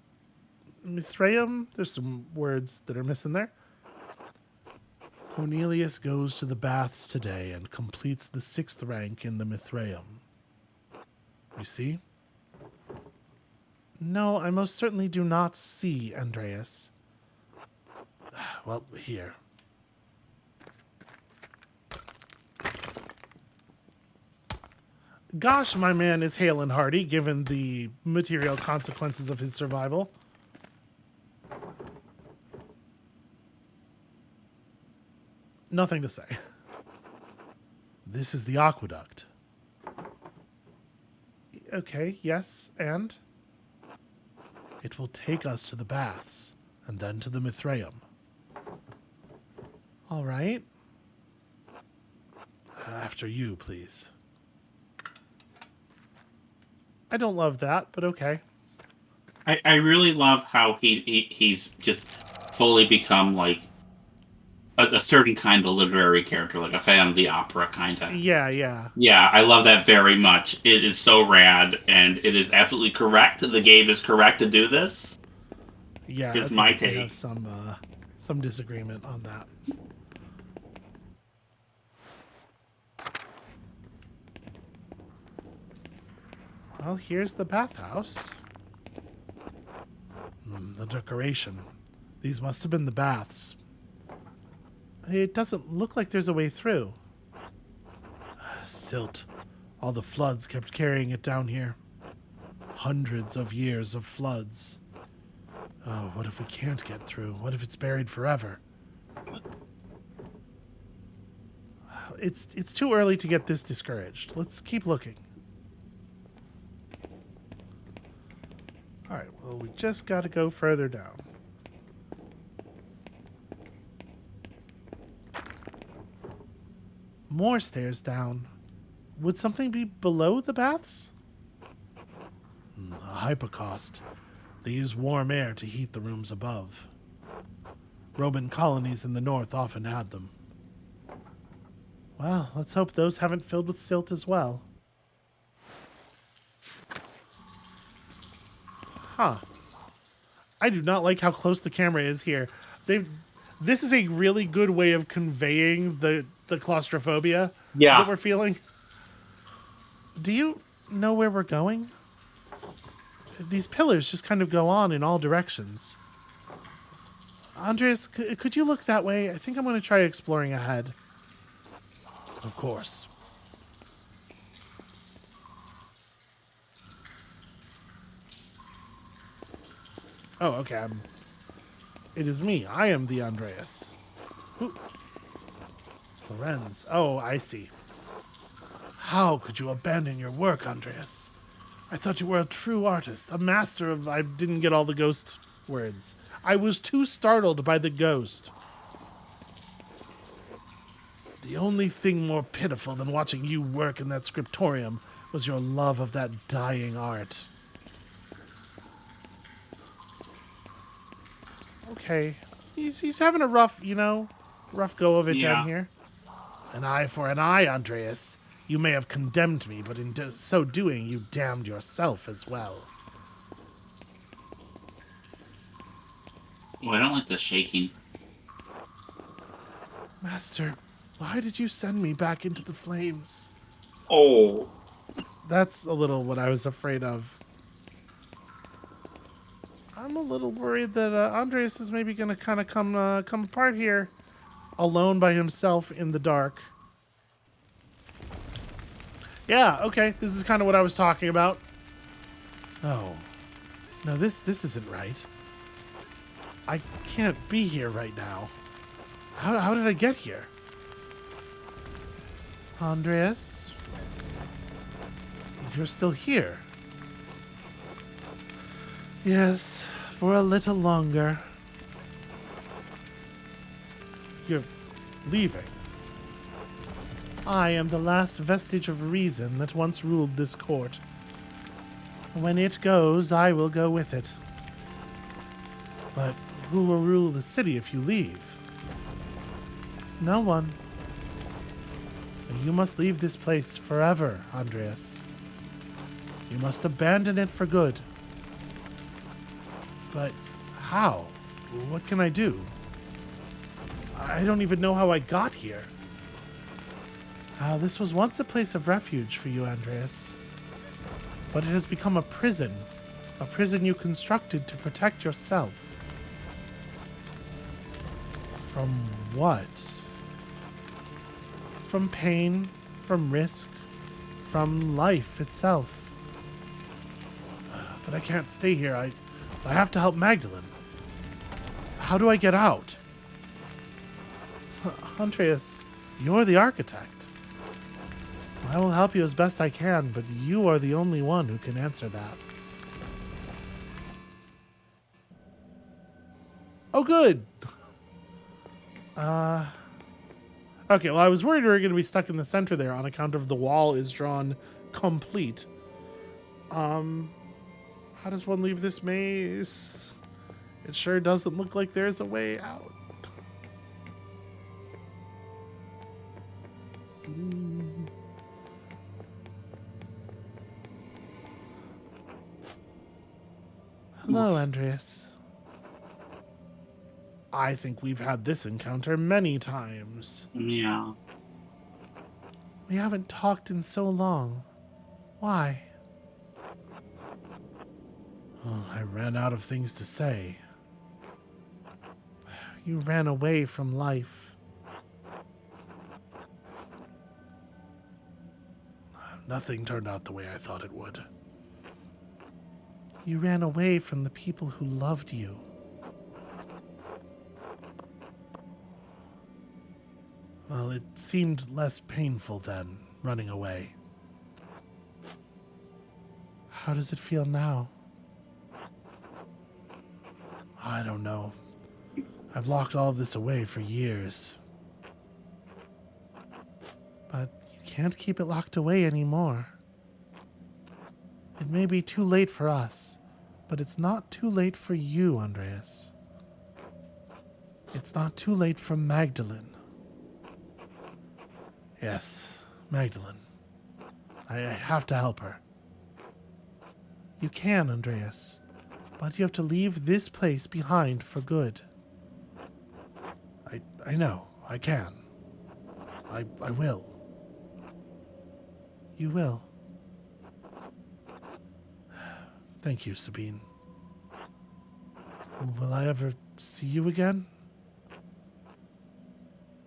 Mithraeum. There's some words that are missing there. Cornelius goes to the baths today and completes the 6th rank in the Mithraeum. You see? No, I most certainly do not see, Andreas. Well, here. Gosh, my man is hale and hearty, given the material consequences of his survival. Nothing to say. This is the aqueduct. Okay, yes, and? It will take us to the baths, and then to the Mithraeum. All right. After you, please. I don't love that, but okay. I really love how he's just fully become like a certain kind of literary character, like a Phantom of the Opera kind of. Yeah. Yeah, I love that very much. It is so rad, and it is absolutely correct. The game is correct to do this. Yeah, Just I think my we take. have some disagreement on that. Well, here's the bathhouse. The decoration. These must have been the baths. It doesn't look like there's a way through. Silt. All the floods kept carrying it down here. Hundreds of years of floods. Oh, what if we can't get through? What if it's buried forever? It's too early to get this discouraged. Let's keep looking. All right, well, we just got to go further down. More stairs down. Would something be below the baths? A hypocaust. They use warm air to heat the rooms above. Roman colonies in the north often had them. Well, let's hope those haven't filled with silt as well. Huh. I do not like how close the camera is here. This is a really good way of conveying the claustrophobia that we're feeling. Do you know where we're going? These pillars just kind of go on in all directions. Andreas, could you look that way? I think I'm going to try exploring ahead. Of course. Oh, okay. It is me. I am the Andreas. Who? Lorenz. Oh, I see. How could you abandon your work, Andreas? I thought you were a true artist, a master of... I didn't get all the ghost words. I was too startled by the ghost. The only thing more pitiful than watching you work in that scriptorium was your love of that dying art. Okay. He's having a rough go of it down here. An eye for an eye, Andreas. You may have condemned me, but in so doing, you damned yourself as well. Oh, I don't like the shaking. Master, why did you send me back into the flames? Oh. That's a little what I was afraid of. I'm a little worried that Andreas is maybe going to kind of come apart here, alone by himself in the dark. Yeah, okay, this is kind of what I was talking about. No, this isn't right. I can't be here right now. How did I get here? Andreas? You're still here. Yes, for a little longer. You're leaving. I am the last vestige of reason that once ruled this court. When it goes, I will go with it. But who will rule the city if you leave? No one. You must leave this place forever, Andreas. You must abandon it for good. But how? What can I do? I don't even know how I got here. This was once a place of refuge for you, Andreas. But it has become a prison you constructed to protect yourself. From what? From pain, from risk, from life itself. But I can't stay here. I have to help Magdalene. How do I get out? Andreas, you're the architect. I will help you as best I can, but you are the only one who can answer that. Oh, good. Okay, well, I was worried we were going to be stuck in the center there on account of the wall is drawn complete. How does one leave this maze? It sure doesn't look like there's a way out. Hello, Andreas. I think we've had this encounter many times. Yeah. We haven't talked in so long. Why? Oh, I ran out of things to say. You ran away from life. Nothing turned out the way I thought it would. You ran away from the people who loved you. Well, it seemed less painful then, running away. How does it feel now? I don't know. I've locked all of this away for years. But you can't keep it locked away anymore. It may be too late for us, but it's not too late for you, Andreas. It's not too late for Magdalene. Yes, Magdalene. I have to help her. You can, Andreas, but you have to leave this place behind for good. I know, I can. I will. You will. Thank you, Sabine. Will I ever see you again?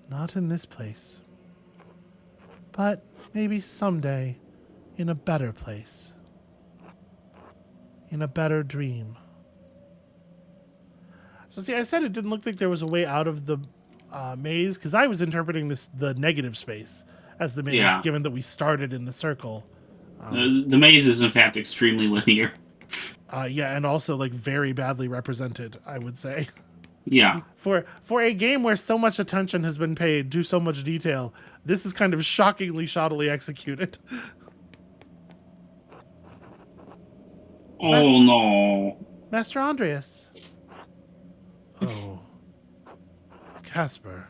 Not in this place. But maybe someday in a better place. In a better dream. So see, I said it didn't look like there was a way out of the maze, because I was interpreting the negative space as the maze, given that we started in the circle. The maze is in fact extremely linear. Yeah, and also like very badly represented, I would say. Yeah. For a game where so much attention has been paid to so much detail, this is kind of shockingly shoddily executed. Oh no. Master Andreas. Oh. Casper.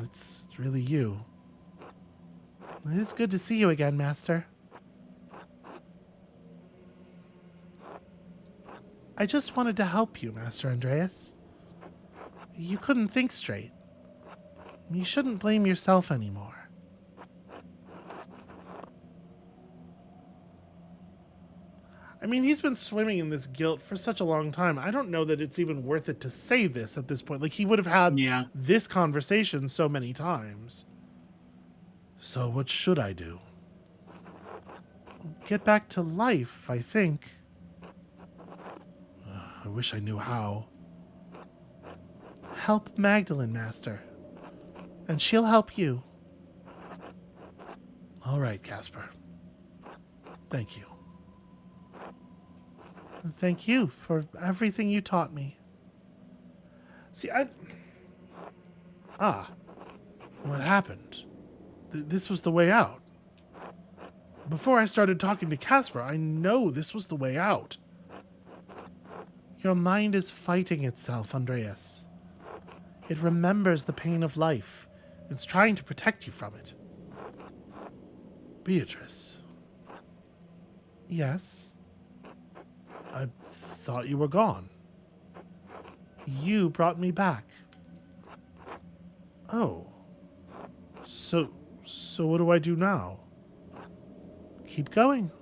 It's really you. It is good to see you again, Master. I just wanted to help you, Master Andreas. You couldn't think straight. You shouldn't blame yourself anymore. I mean, he's been swimming in this guilt for such a long time. I don't know that it's even worth it to say this at this point. Like, he would have had Yeah. this conversation so many times. So what should I do? Get back to life, I think. I wish I knew how. Help Magdalene, Master. And she'll help you. All right, Casper. Thank you. And thank you for everything you taught me. See, what happened? This was the way out. Before I started talking to Casper, I know this was the way out. Your mind is fighting itself, Andreas. It remembers the pain of life. It's trying to protect you from it. Beatrice. Yes? I thought you were gone. You brought me back. Oh. So what do I do now? Keep going.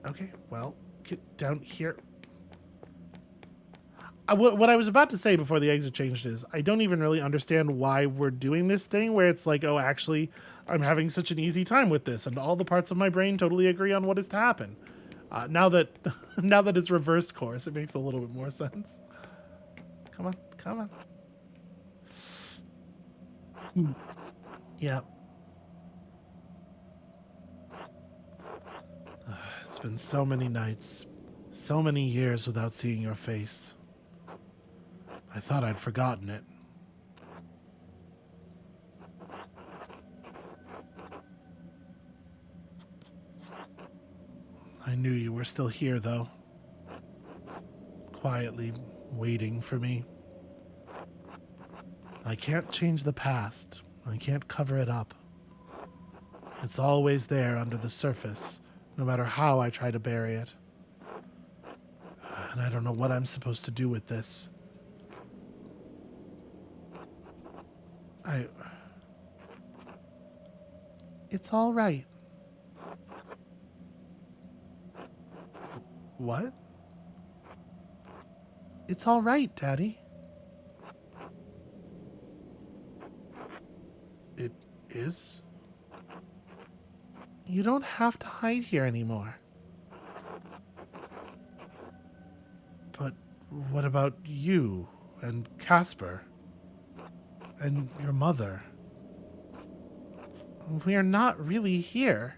Okay, well, get down here. What I was about to say before the exit changed is, I don't even really understand why we're doing this thing where it's like, oh, actually, I'm having such an easy time with this, and all the parts of my brain totally agree on what is to happen. Now that it's reversed course, it makes a little bit more sense. Come on, come on. Yeah. It's been so many nights, so many years without seeing your face. I thought I'd forgotten it. I knew you were still here, though. Quietly waiting for me. I can't change the past. I can't cover it up. It's always there under the surface, no matter how I try to bury it. And I don't know what I'm supposed to do with this. It's all right. What? It's all right, Daddy. It is? You don't have to hide here anymore. But what about you and Casper? And your mother? We are not really here.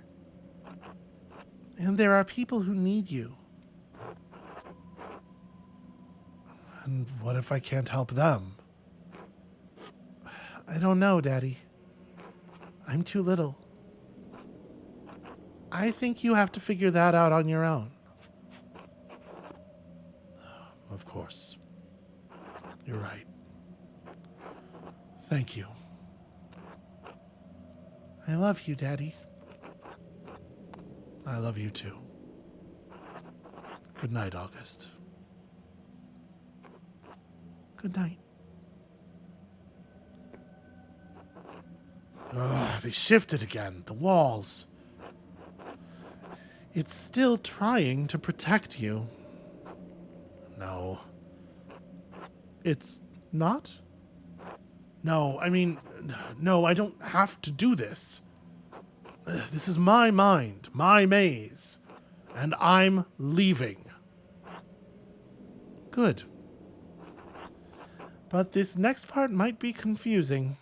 And there are people who need you. And what if I can't help them? I don't know, Daddy. I'm too little. I think you have to figure that out on your own. Of course. You're right. Thank you. I love you, Daddy. I love you too. Good night, August. Good night. Ugh, they shifted again. The walls. It's still trying to protect you. No. It's not? No, I mean, no, I don't have to do this. This is my mind, my maze, and I'm leaving. Good. But this next part might be confusing.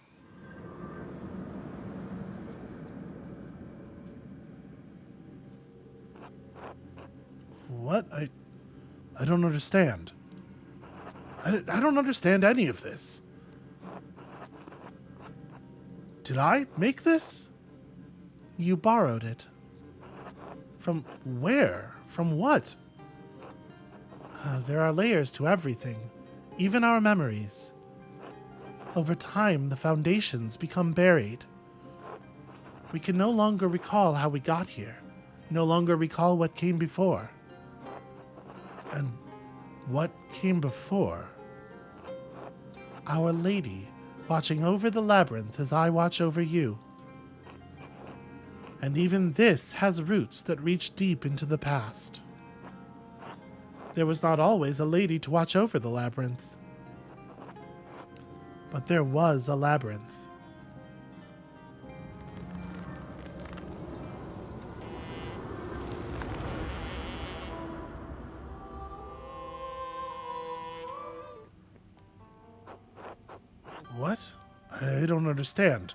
What? I don't understand. I don't understand any of this. Did I make this? You borrowed it. From where? From what? There are layers to everything, even our memories. Over time, the foundations become buried. We can no longer recall how we got here, no longer recall what came before. And what came before? Our Lady, watching over the labyrinth as I watch over you. And even this has roots that reach deep into the past. There was not always a lady to watch over the labyrinth. But there was a labyrinth. What? I don't understand.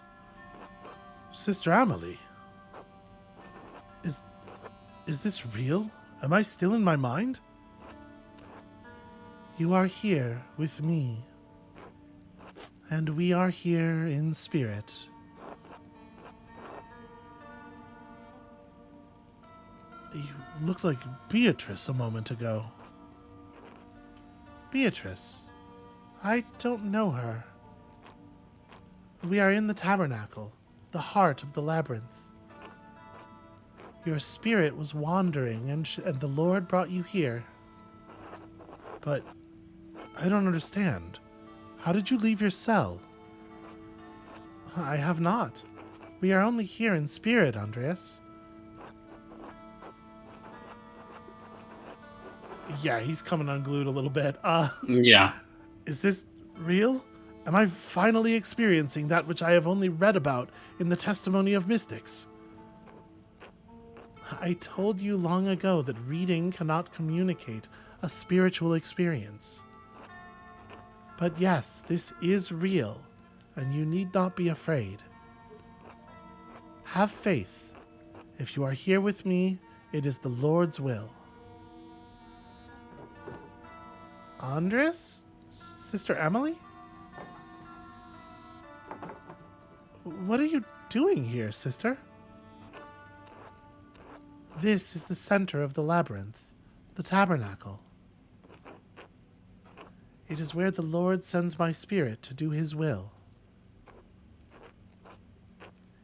Sister Amelie. Is this real? Am I still in my mind? You are here with me. And we are here in spirit. You looked like Beatrice a moment ago. Beatrice. I don't know her. We are in the tabernacle, the heart of the labyrinth. Your spirit was wandering, and the Lord brought you here. But I don't understand. How did you leave your cell? I have not. We are only here in spirit, Andreas. Yeah, he's coming unglued a little bit. Yeah. Is this real? Am I finally experiencing that which I have only read about in the testimony of mystics? I told you long ago that reading cannot communicate a spiritual experience. But yes, this is real, and you need not be afraid. Have faith. If you are here with me, it is the Lord's will. Andres? Sister Emily? What are you doing here, sister? This is the center of the labyrinth, the tabernacle. It is where the Lord sends my spirit to do his will.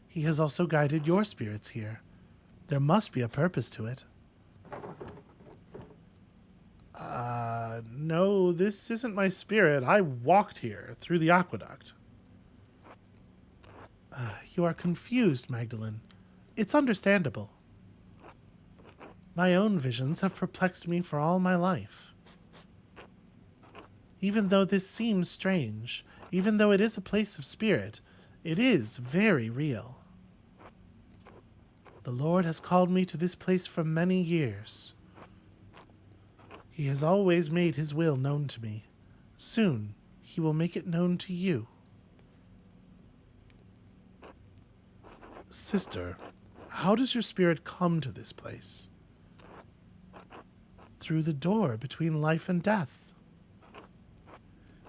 He has also guided your spirits here. There must be a purpose to it. No, this isn't my spirit. I walked here through the aqueduct. You are confused, Magdalene. It's understandable. My own visions have perplexed me for all my life. Even though this seems strange, even though it is a place of spirit, it is very real. The Lord has called me to this place for many years. He has always made his will known to me. Soon, he will make it known to you. Sister, how does your spirit come to this place? Through the door between life and death.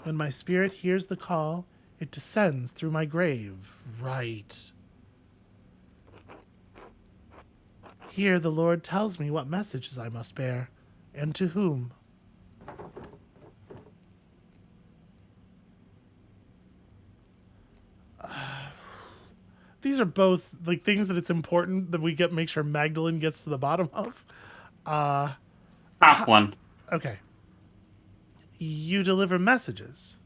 When my spirit hears the call, it descends through my grave. Right. Here the Lord tells me what messages I must bear, and to whom. These are both like things that it's important that we make sure Magdalene gets to the bottom of. Top one. Okay. You deliver messages.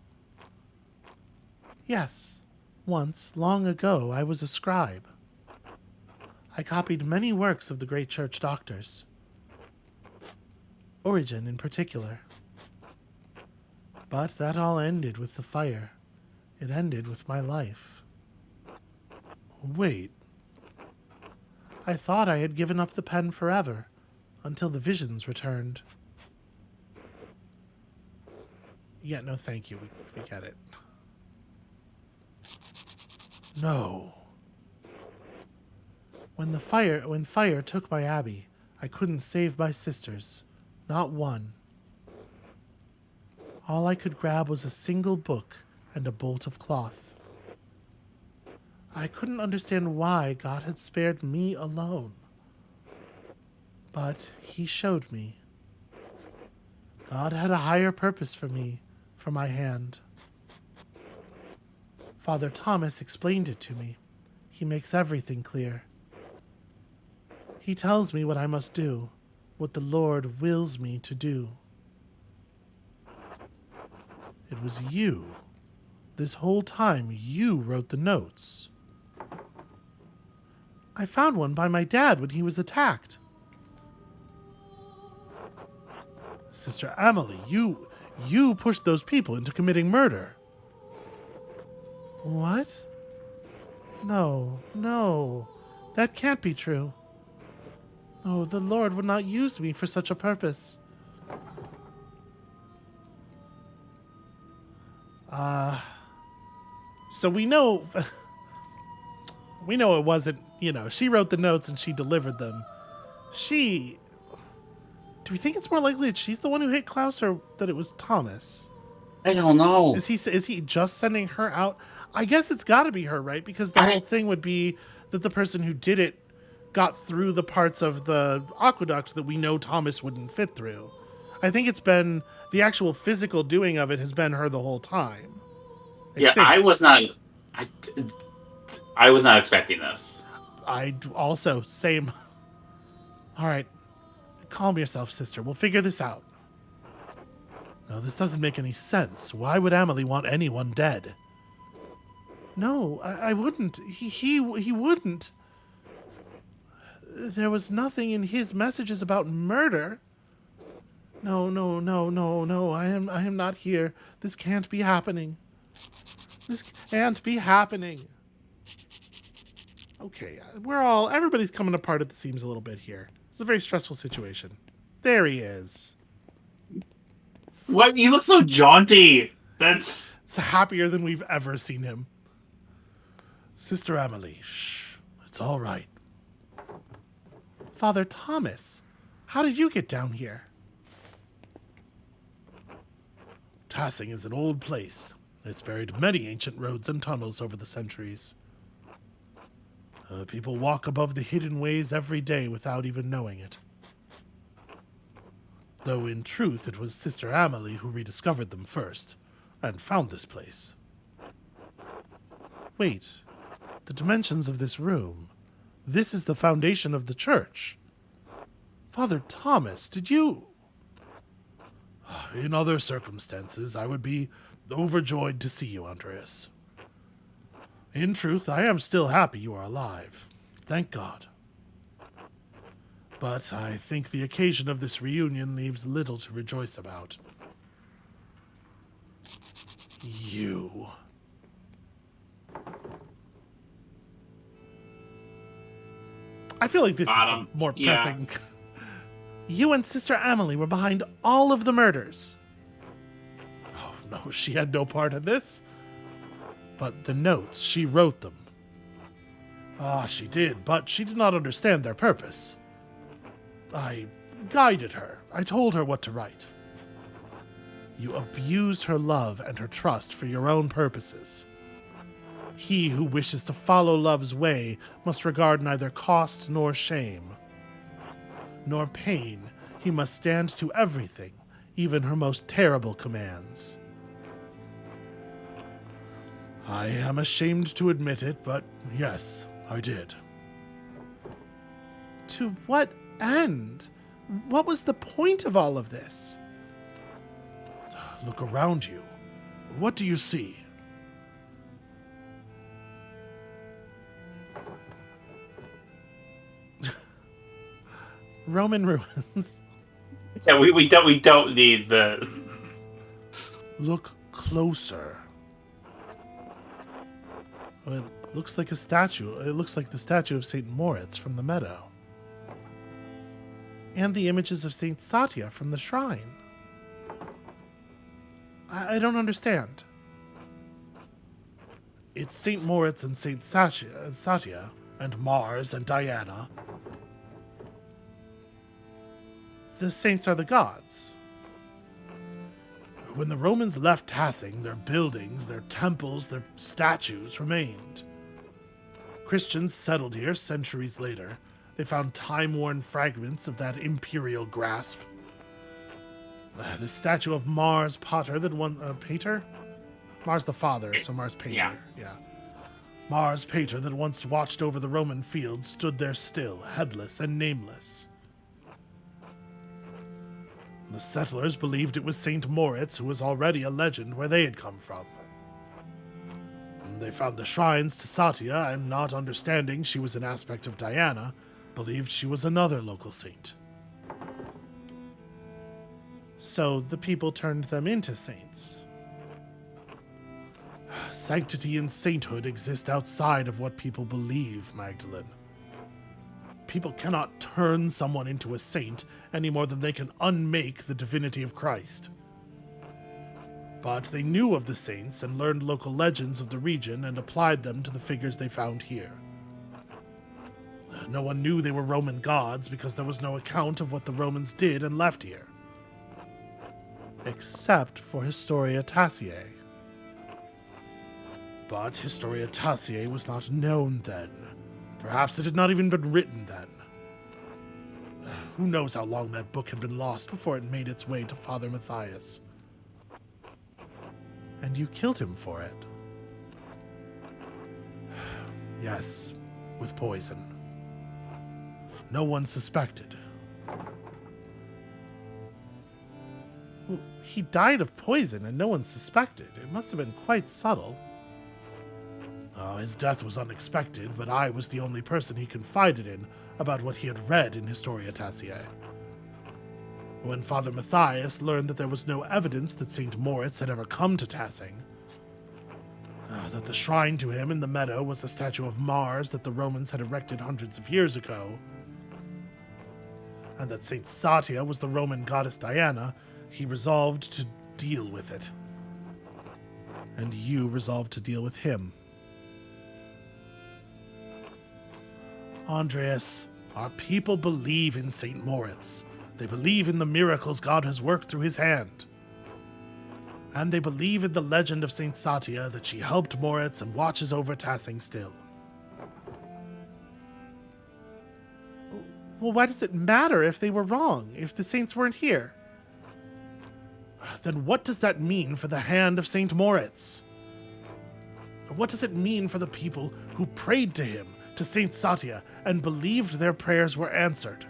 Yes. Once, long ago, I was a scribe. I copied many works of the great church doctors. Origen in particular. But that all ended with the fire. It ended with my life. Wait. I thought I had given up the pen forever, until the visions returned. Yeah, no thank you. We get it. No. When fire took my abbey, I couldn't save my sisters, Not one. All I could grab was a single book and a bolt of cloth. I couldn't understand why God had spared me alone. But he showed me. God had a higher purpose for me, for my hand. Father Thomas explained it to me. He makes everything clear. He tells me what I must do, what the Lord wills me to do. It was you. This whole time, you wrote the notes. I found one by my dad when he was attacked. Sister Amelie, you pushed those people into committing murder. What? No. That can't be true. Oh, the Lord would not use me for such a purpose. So we know it wasn't, she wrote the notes and she delivered them. Do we think it's more likely that she's the one who hit Klaus or that it was Thomas? I don't know. Is he just sending her out? I guess it's got to be her, right? Because the whole thing would be that the person who did it got through the parts of the aqueduct that we know Thomas wouldn't fit through. I think it's been the actual physical doing of it has been her the whole time. I was not expecting this. I also, same. All right. Calm yourself, sister. We'll figure this out. No, this doesn't make any sense. Why would Amelie want anyone dead? No, I wouldn't. He wouldn't. There was nothing in his messages about murder. No. I am not here. This can't be happening. This can't be happening. Okay, everybody's coming apart at the seams a little bit here. It's a very stressful situation. There he is. What? He looks so jaunty. It's happier than we've ever seen him. Sister Amelie, shh. It's all right. Father Thomas, how did you get down here? Tassing is an old place. It's buried many ancient roads and tunnels over the centuries. People walk above the hidden ways every day without even knowing it. Though in truth it was Sister Amelie who rediscovered them first, and found this place. Wait, the dimensions of this room. This is the foundation of the church. Father Thomas, did you... In other circumstances, I would be overjoyed to see you, Andreas. In truth, I am still happy you are alive. Thank God. But I think the occasion of this reunion leaves little to rejoice about. You. I feel like this is more pressing. You and Sister Amelie were behind all of the murders. Oh, no, she had no part in this. But the notes, she wrote them. She did, but she did not understand their purpose. I guided her. I told her what to write. You abused her love and her trust for your own purposes. He who wishes to follow love's way must regard neither cost nor shame, nor pain. He must stand to everything, even her most terrible commands. I am ashamed to admit it, but yes, I did. To what end? What was the point of all of this? Look around you. What do you see? Roman ruins. Yeah, we don't need the... Look closer. Well, it looks like a statue. It looks like the statue of St. Moritz from the meadow. And the images of St. Satya from the shrine. I don't understand. It's St. Moritz and St. Satya, and Mars and Diana. The saints are the gods. When the Romans left Tassing, their buildings, their temples, their statues remained. Christians settled here centuries later. They found time-worn fragments of that imperial grasp. The statue of Mars Pater that one... Pater? Mars the father, so Mars Pater. Yeah. Mars Pater that once watched over the Roman fields stood there still, headless and nameless. The settlers believed it was St. Moritz, who was already a legend where they had come from. They found the shrines to Satya, and not understanding she was an aspect of Diana, believed she was another local saint. So the people turned them into saints. Sanctity and sainthood exist outside of what people believe, Magdalene. People cannot turn someone into a saint any more than they can unmake the divinity of Christ. But they knew of the saints and learned local legends of the region and applied them to the figures they found here. No one knew they were Roman gods because there was no account of what the Romans did and left here. Except for Historia Tassiae. But Historia Tassiae was not known then. Perhaps it had not even been written then. Who knows how long that book had been lost before it made its way to Father Matthias. And you killed him for it. Yes, with poison. No one suspected. Well, he died of poison and no one suspected. It must have been quite subtle. His death was unexpected, but I was the only person he confided in about what he had read in Historia Tassiae. When Father Matthias learned that there was no evidence that St. Moritz had ever come to Tassing, that the shrine to him in the meadow was a statue of Mars that the Romans had erected hundreds of years ago, and that St. Satya was the Roman goddess Diana, he resolved to deal with it. And you resolved to deal with him. Andreas, our people believe in St. Moritz. They believe in the miracles God has worked through his hand. And they believe in the legend of St. Satya that she helped Moritz and watches over Tassing still. Well, why does it matter if they were wrong, if the saints weren't here? Then what does that mean for the hand of St. Moritz? What does it mean for the people who prayed to him, to St. Satya, and believed their prayers were answered?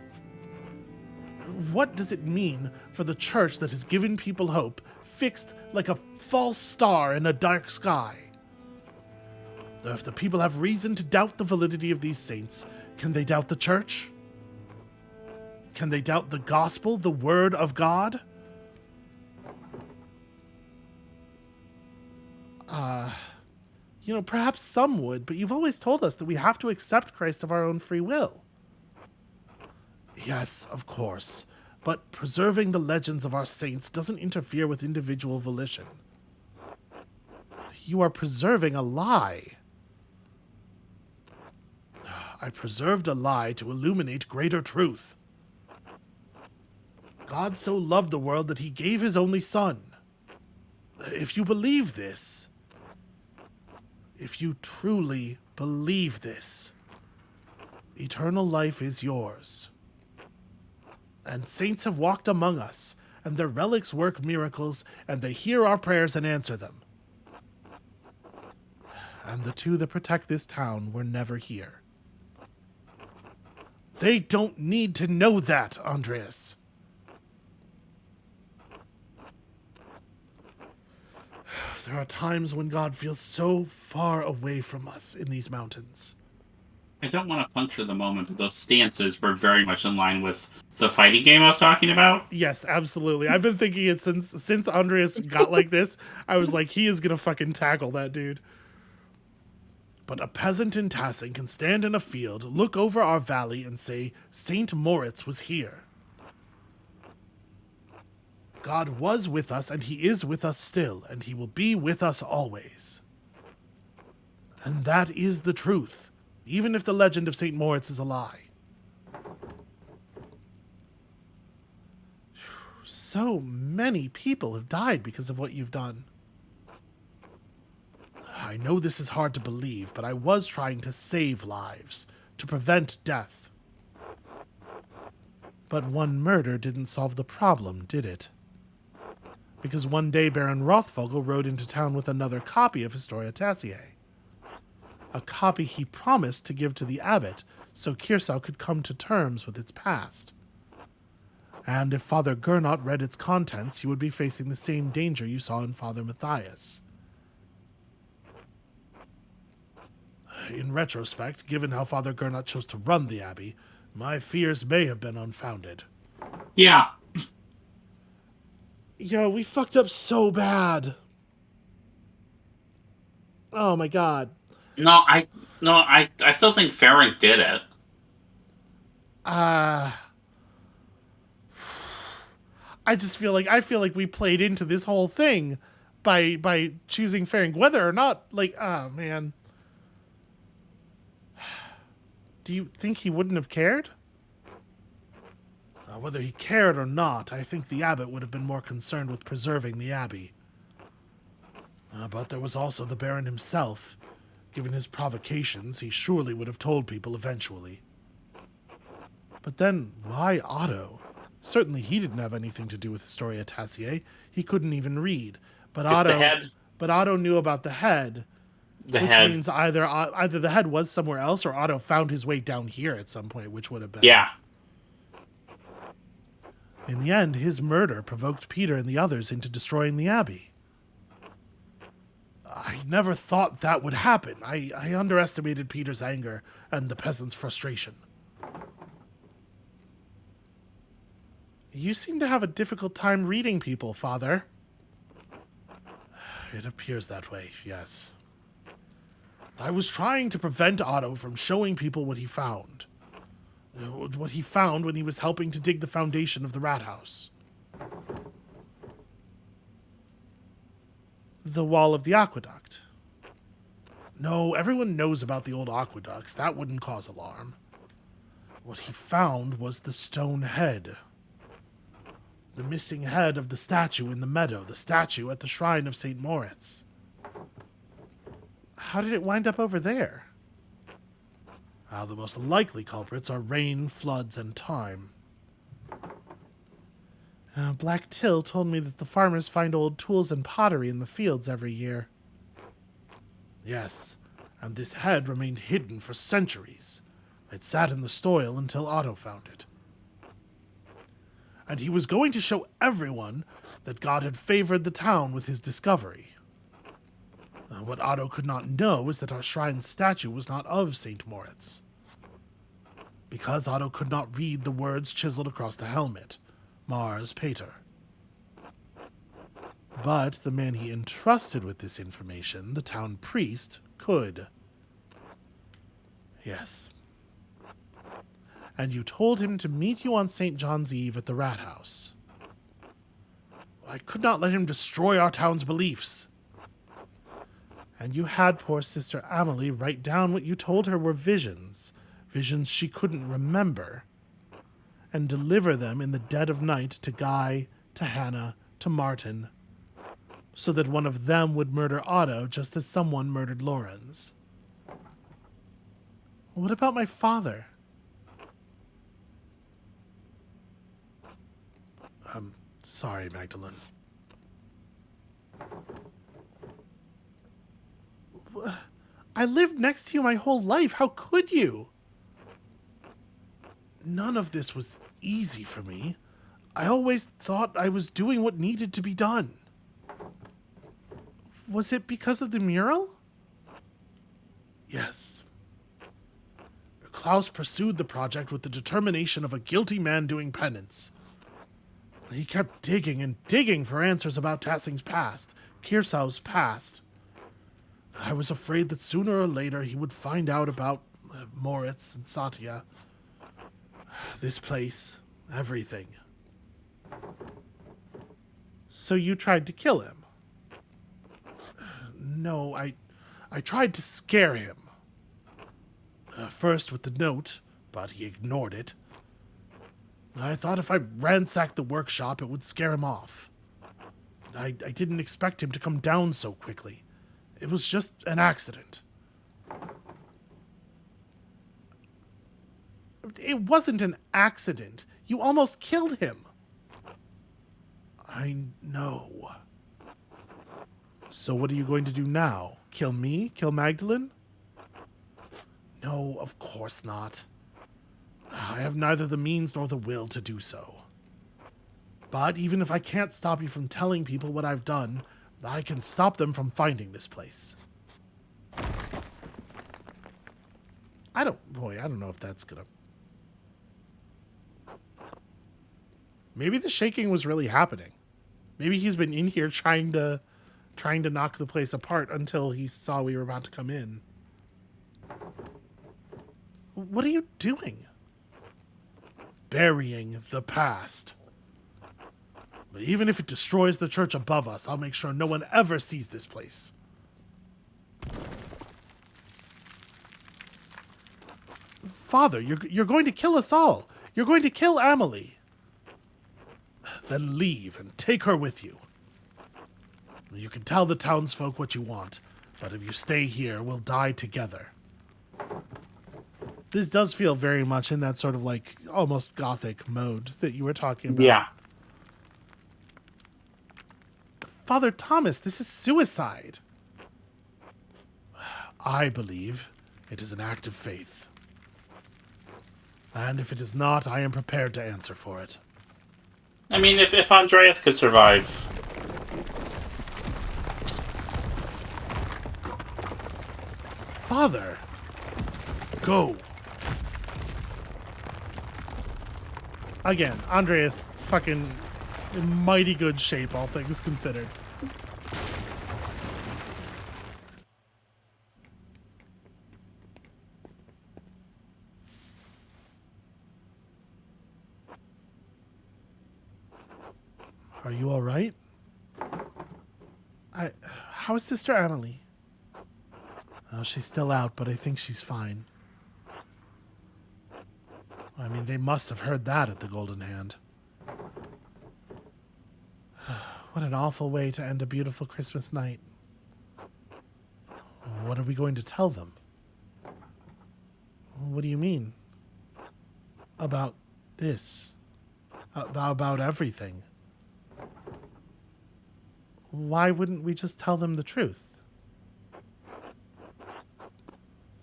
What does it mean for the church that has given people hope, fixed like a false star in a dark sky? If the people have reason to doubt the validity of these saints, can they doubt the church? Can they doubt the gospel, the word of God? Perhaps some would, but you've always told us that we have to accept Christ of our own free will. Yes, of course, but preserving the legends of our saints doesn't interfere with individual volition. You are preserving a lie. I preserved a lie to illuminate greater truth. God so loved the world that he gave his only son. If you believe this, if you truly believe this, eternal life is yours. And saints have walked among us, and their relics work miracles, and they hear our prayers and answer them. And the two that protect this town were never here. They don't need to know that, Andreas. There are times when God feels so far away from us in these mountains. I don't want to puncture the moment, but those stances were very much in line with the fighting game I was talking about. Yes, absolutely. I've been thinking it since Andreas got like this. I was like, he is going to fucking tackle that dude. But a peasant in Tassing can stand in a field, look over our valley, and say, St. Moritz was here. God was with us, and he is with us still, and he will be with us always. And that is the truth, even if the legend of St. Moritz is a lie. So many people have died because of what you've done. I know this is hard to believe, but I was trying to save lives, to prevent death. But one murder didn't solve the problem, did it? Because one day Baron Rothvogel rode into town with another copy of Historia Tassiae. A copy he promised to give to the abbot so Kirsau could come to terms with its past. And if Father Gernot read its contents, he would be facing the same danger you saw in Father Matthias. In retrospect, given how Father Gernot chose to run the abbey, my fears may have been unfounded. Yeah. Yo, we fucked up so bad. Oh my god. I still think Ferenc did it. I just feel like we played into this whole thing by choosing Ferenc, whether or not, like, man. Do you think he wouldn't have cared? Whether he cared or not, I think the abbot would have been more concerned with preserving the abbey. But there was also the Baron himself. Given his provocations, he surely would have told people eventually. But then, why Otto? Certainly he didn't have anything to do with Historia Tassiae. He couldn't even read. But Otto knew about the head. Which means either the head was somewhere else, or Otto found his way down here at some point, which would have been. Yeah. In the end, his murder provoked Peter and the others into destroying the abbey. I never thought that would happen. I underestimated Peter's anger and the peasants' frustration. You seem to have a difficult time reading people, Father. It appears that way, yes. I was trying to prevent Otto from showing people what he found. What he found when he was helping to dig the foundation of the rat house. The wall of the aqueduct. No, everyone knows about the old aqueducts. That wouldn't cause alarm. What he found was the stone head. The missing head of the statue in the meadow, the statue at the shrine of St. Moritz. How did it wind up over there? The most likely culprits are rain, floods, and time. Black Till told me that the farmers find old tools and pottery in the fields every year. Yes, and this head remained hidden for centuries. It sat in the soil until Otto found it. And he was going to show everyone that God had favored the town with his discovery. What Otto could not know is that our shrine's statue was not of St. Moritz. Because Otto could not read the words chiseled across the helmet, Mars Pater. But the man he entrusted with this information, the town priest, could. Yes. And you told him to meet you on St. John's Eve at the rat house. I could not let him destroy our town's beliefs. And you had poor Sister Amelie write down what you told her were visions, visions she couldn't remember, and deliver them in the dead of night to Guy, to Hannah, to Martin, so that one of them would murder Otto just as someone murdered Lorenz. What about my father? I'm sorry, Magdalene. I lived next to you my whole life. How could you? None of this was easy for me. I always thought I was doing what needed to be done. Was it because of the mural? Yes. Klaus pursued the project with the determination of a guilty man doing penance. He kept digging and digging for answers about Tassing's past, Kirsau's past. I was afraid that sooner or later he would find out about Moritz and Satya. This place, everything. So you tried to kill him? No, I tried to scare him. First with the note, but he ignored it. I thought if I ransacked the workshop, it would scare him off. I didn't expect him to come down so quickly. It was just an accident. It wasn't an accident. You almost killed him. I know. So what are you going to do now? Kill me? Kill Magdalene? No, of course not. I have neither the means nor the will to do so. But even if I can't stop you from telling people what I've done, I can stop them from finding this place. I don't know if that's gonna... Maybe the shaking was really happening. Maybe he's been in here trying to knock the place apart until he saw we were about to come in. What are you doing? Burying the past. But even if it destroys the church above us, I'll make sure no one ever sees this place. Father, you're going to kill us all. You're going to kill Amelie. Then leave and take her with you. You can tell the townsfolk what you want, but if you stay here, we'll die together. This does feel very much in that sort of like almost gothic mode that you were talking about. Yeah. Father Thomas, this is suicide. I believe it is an act of faith. And if it is not, I am prepared to answer for it. I mean, if Andreas could survive. Father, go. Again, Andreas fucking in mighty good shape, all things considered. Are you all right? How is Sister Amelie? Oh, she's still out, but I think she's fine. I mean, they must have heard that at the Golden Hand. What an awful way to end a beautiful Christmas night. What are we going to tell them? What do you mean? About this? About everything? Why wouldn't we just tell them the truth?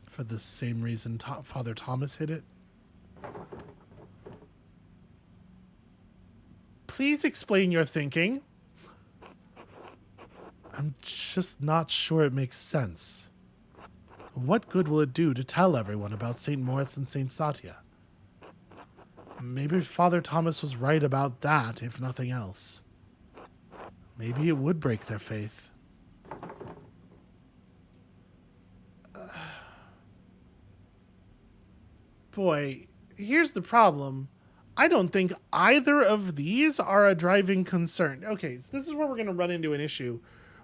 For the same reason Father Thomas hid it? Please explain your thinking. I'm just not sure it makes sense. What good will it do to tell everyone about St. Moritz and St. Satya? Maybe Father Thomas was right about that, if nothing else. Maybe it would break their faith. Boy, here's the problem. I don't think either of these are a driving concern. Okay, so this is where we're going to run into an issue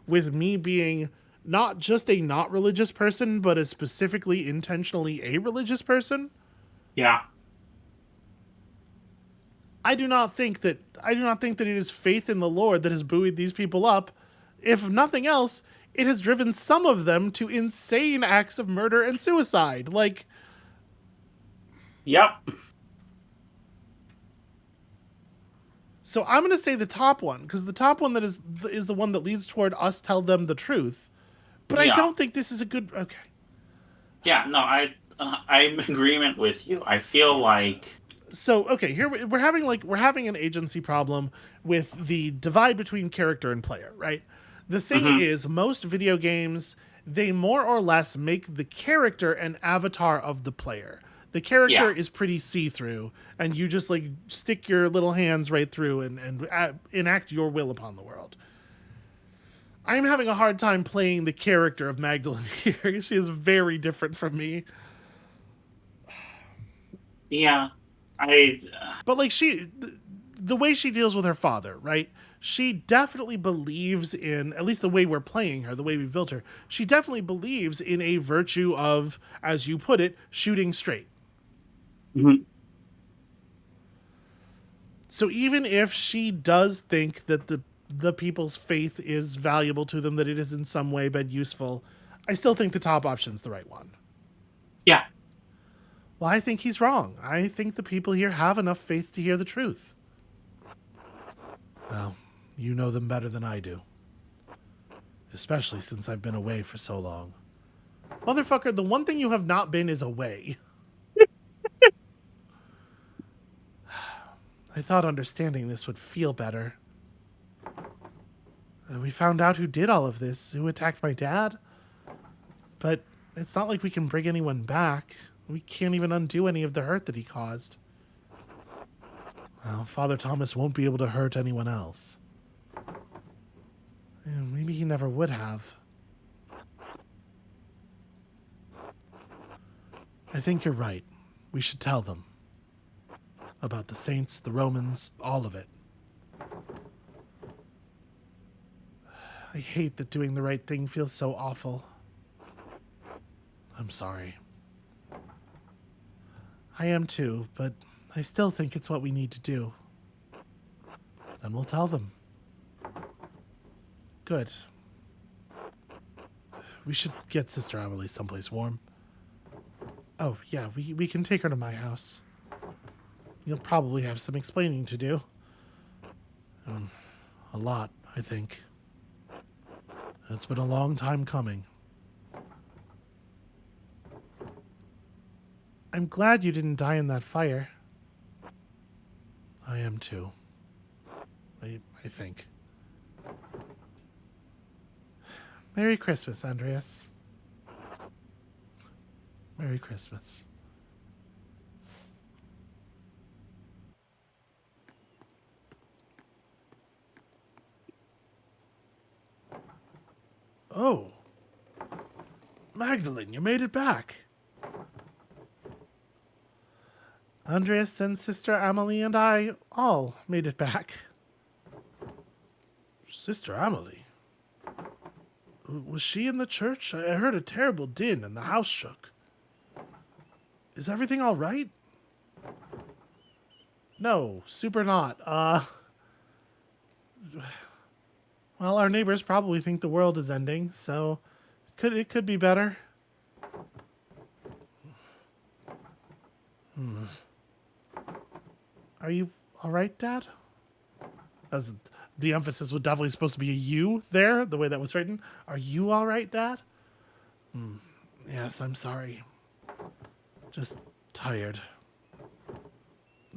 with me being not just a not religious person, but a specifically intentionally a religious person. Yeah. I do not think that it is faith in the Lord that has buoyed these people up. If nothing else, it has driven some of them to insane acts of murder and suicide. Like, yep. So I'm going to say the top one, because the top one that is the one that leads toward us tell them the truth. But I don't think this is a good... Okay. Yeah, no, I'm in agreement with you. I feel like... So, okay, here we're having an agency problem with the divide between character and player, right? The thing is, most video games, they more or less make the character an avatar of the player. The character is pretty see-through, and you just like stick your little hands right through and enact your will upon the world. I'm having a hard time playing the character of Magdalene here. She is very different from me. Yeah. But like the way she deals with her father, right? She definitely believes in, at least the way we're playing her, the way we've built her, she definitely believes in a virtue of, as you put it, shooting straight. Mm-hmm. So even if she does think that the people's faith is valuable to them, that it has in some way been useful, I still think the top option's the right one. Yeah. Well, I think he's wrong. I think the people here have enough faith to hear the truth. Well, you know them better than I do. Especially since I've been away for so long. Motherfucker, the one thing you have not been is away. I thought understanding this would feel better. We found out who did all of this, who attacked my dad. But it's not like we can bring anyone back. We can't even undo any of the hurt that he caused. Well, Father Thomas won't be able to hurt anyone else. Maybe he never would have. I think you're right. We should tell them. About the saints, the Romans, all of it. I hate that doing the right thing feels so awful. I'm sorry. I am too, but I still think it's what we need to do. Then we'll tell them. Good. We should get Sister Emily someplace warm. Oh, yeah, we can take her to my house. You'll probably have some explaining to do. A lot, I think. It's been a long time coming. I'm glad you didn't die in that fire. I am too. I think. Merry Christmas, Andreas. Merry Christmas. Oh. Magdalene, you made it back. Andreas and Sister Amelie and I all made it back. Sister Amelie? Was she in the church? I heard a terrible din and the house shook. Is everything all right? No, super not. Well, our neighbors probably think the world is ending, so it could be better. Are you all right, Dad? As the emphasis was definitely supposed to be a you there, the way that was written. Are you all right, Dad? Yes, I'm sorry. Just tired.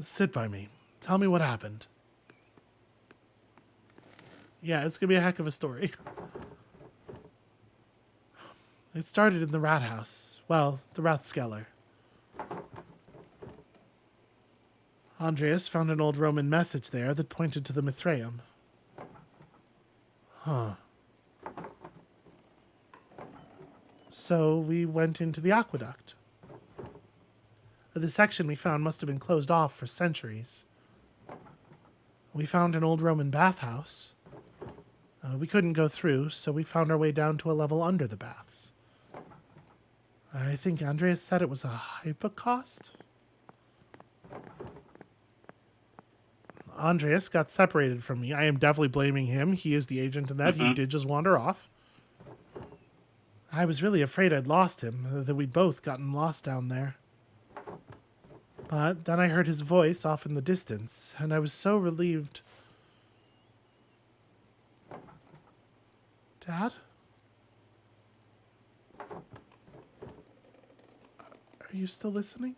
Sit by me. Tell me what happened. Yeah, it's gonna be a heck of a story. It started in the rat house. Well, the Rathskeller. Andreas found an old Roman message there that pointed to the Mithraeum. Huh. So we went into the aqueduct. The section we found must have been closed off for centuries. We found an old Roman bathhouse. We couldn't go through, so we found our way down to a level under the baths. I think Andreas said it was a hypocaust? Andreas got separated from me. I am definitely blaming him. He is the agent in that. He did just wander off. I was really afraid I'd lost him, that we'd both gotten lost down there. But then I heard his voice off in the distance, and I was so relieved. Dad? Are you still listening?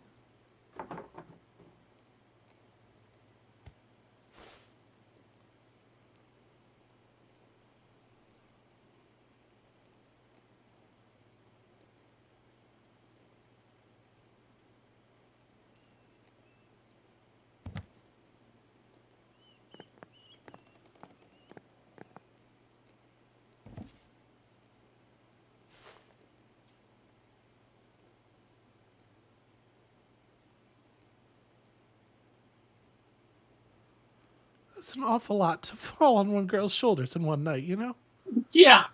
It's an awful lot to fall on one girl's shoulders in one night, you know? Yeah.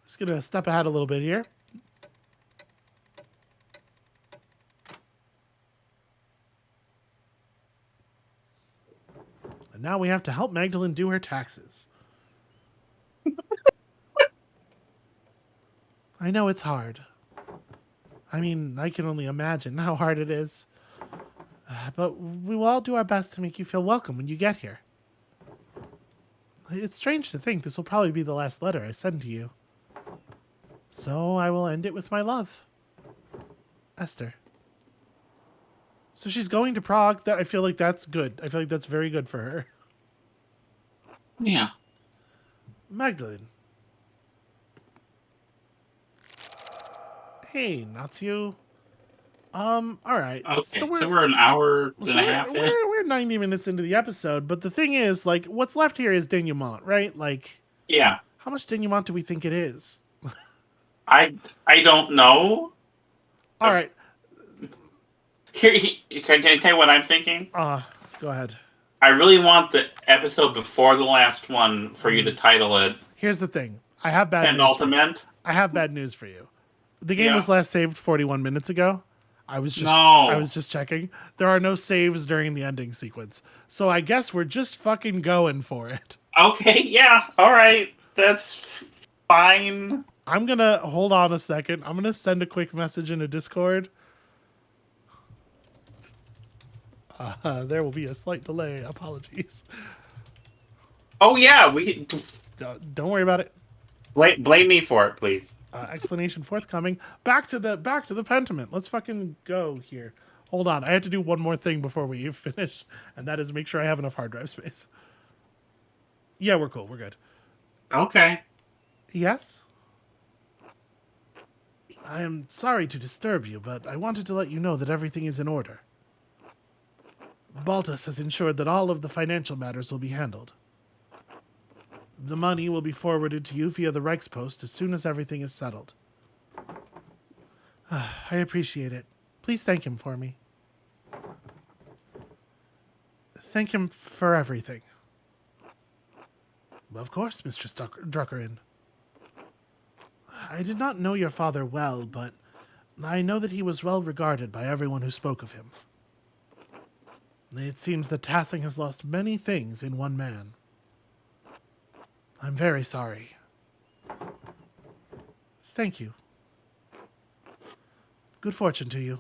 Just gonna step ahead a little bit here. now we have to help Magdalene do her taxes. I know it's hard. I mean, I can only imagine how hard it is. But we will all do our best to make you feel welcome when you get here. It's strange to think this will probably be the last letter I send to you. So I will end it with my love. Esther. So she's going to Prague. That I feel like that's good. I feel like that's very good for her. Yeah. Magdalene. Hey, Natsu. All right. Okay, so we're an hour and a half in. We're 90 minutes into the episode, but the thing is, like, what's left here is denouement, right? Like, Yeah. how much denouement do we think it is? I don't know. All right. Here, can I tell you what I'm thinking? Go ahead. I really want the episode before the last one for you to title it Here's the thing. I have bad news. Pentultiment. I have bad news for you. The game was last saved 41 minutes ago. I was just checking. There are no saves during the ending sequence. So I guess we're just fucking going for it. Okay, yeah. All right. That's fine. I'm going to hold on a second. I'm going to send a quick message in a Discord. There will be a slight delay. Apologies. Oh yeah, Don't worry about it. blame me for it, please. Explanation forthcoming. Back to the Pentiment. Let's fucking go here. Hold on. I have to do one more thing before we finish, and that is make sure I have enough hard drive space. Yeah, we're cool. We're good. Okay. Yes? I am sorry to disturb you, but I wanted to let you know that everything is in order. Baltus has ensured that all of the financial matters will be handled. The money will be forwarded to you via the Reichspost as soon as everything is settled. I appreciate it. Please thank him for me. Thank him for everything. Of course, Mistress Druckerin. I did not know your father well, but I know that he was well regarded by everyone who spoke of him. It seems that Tassing has lost many things in one man. I'm very sorry. Thank you. Good fortune to you.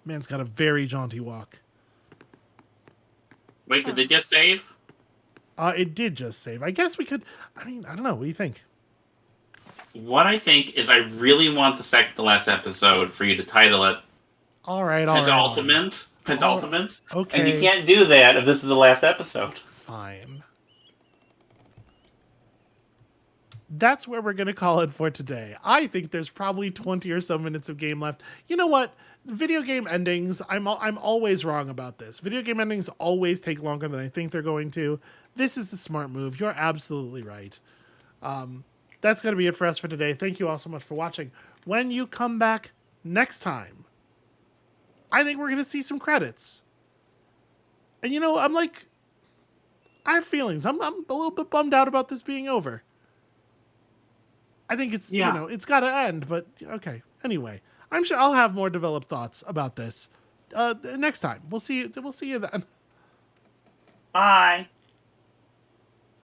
Man's got a very jaunty walk. Wait, did they just save? It did just save. I guess we could... I mean, I don't know. What do you think? What I think is I really want the second to last episode for you to title it All right. Pentultiment. Okay. And you can't do that if this is the last episode. Fine. That's where we're going to call it for today. I think there's probably 20 or so minutes of game left. You know what? Video game endings, I'm always wrong about this. Video game endings always take longer than I think they're going to. This is the smart move. You're absolutely right. That's going to be it for us for today. Thank you all so much for watching. When you come back next time, I think we're going to see some credits. And you know, I have feelings. I'm a little bit bummed out about this being over. I think it's, it's got to end, but okay. Anyway, I'm sure I'll have more developed thoughts about this next time. We'll see you then. Bye.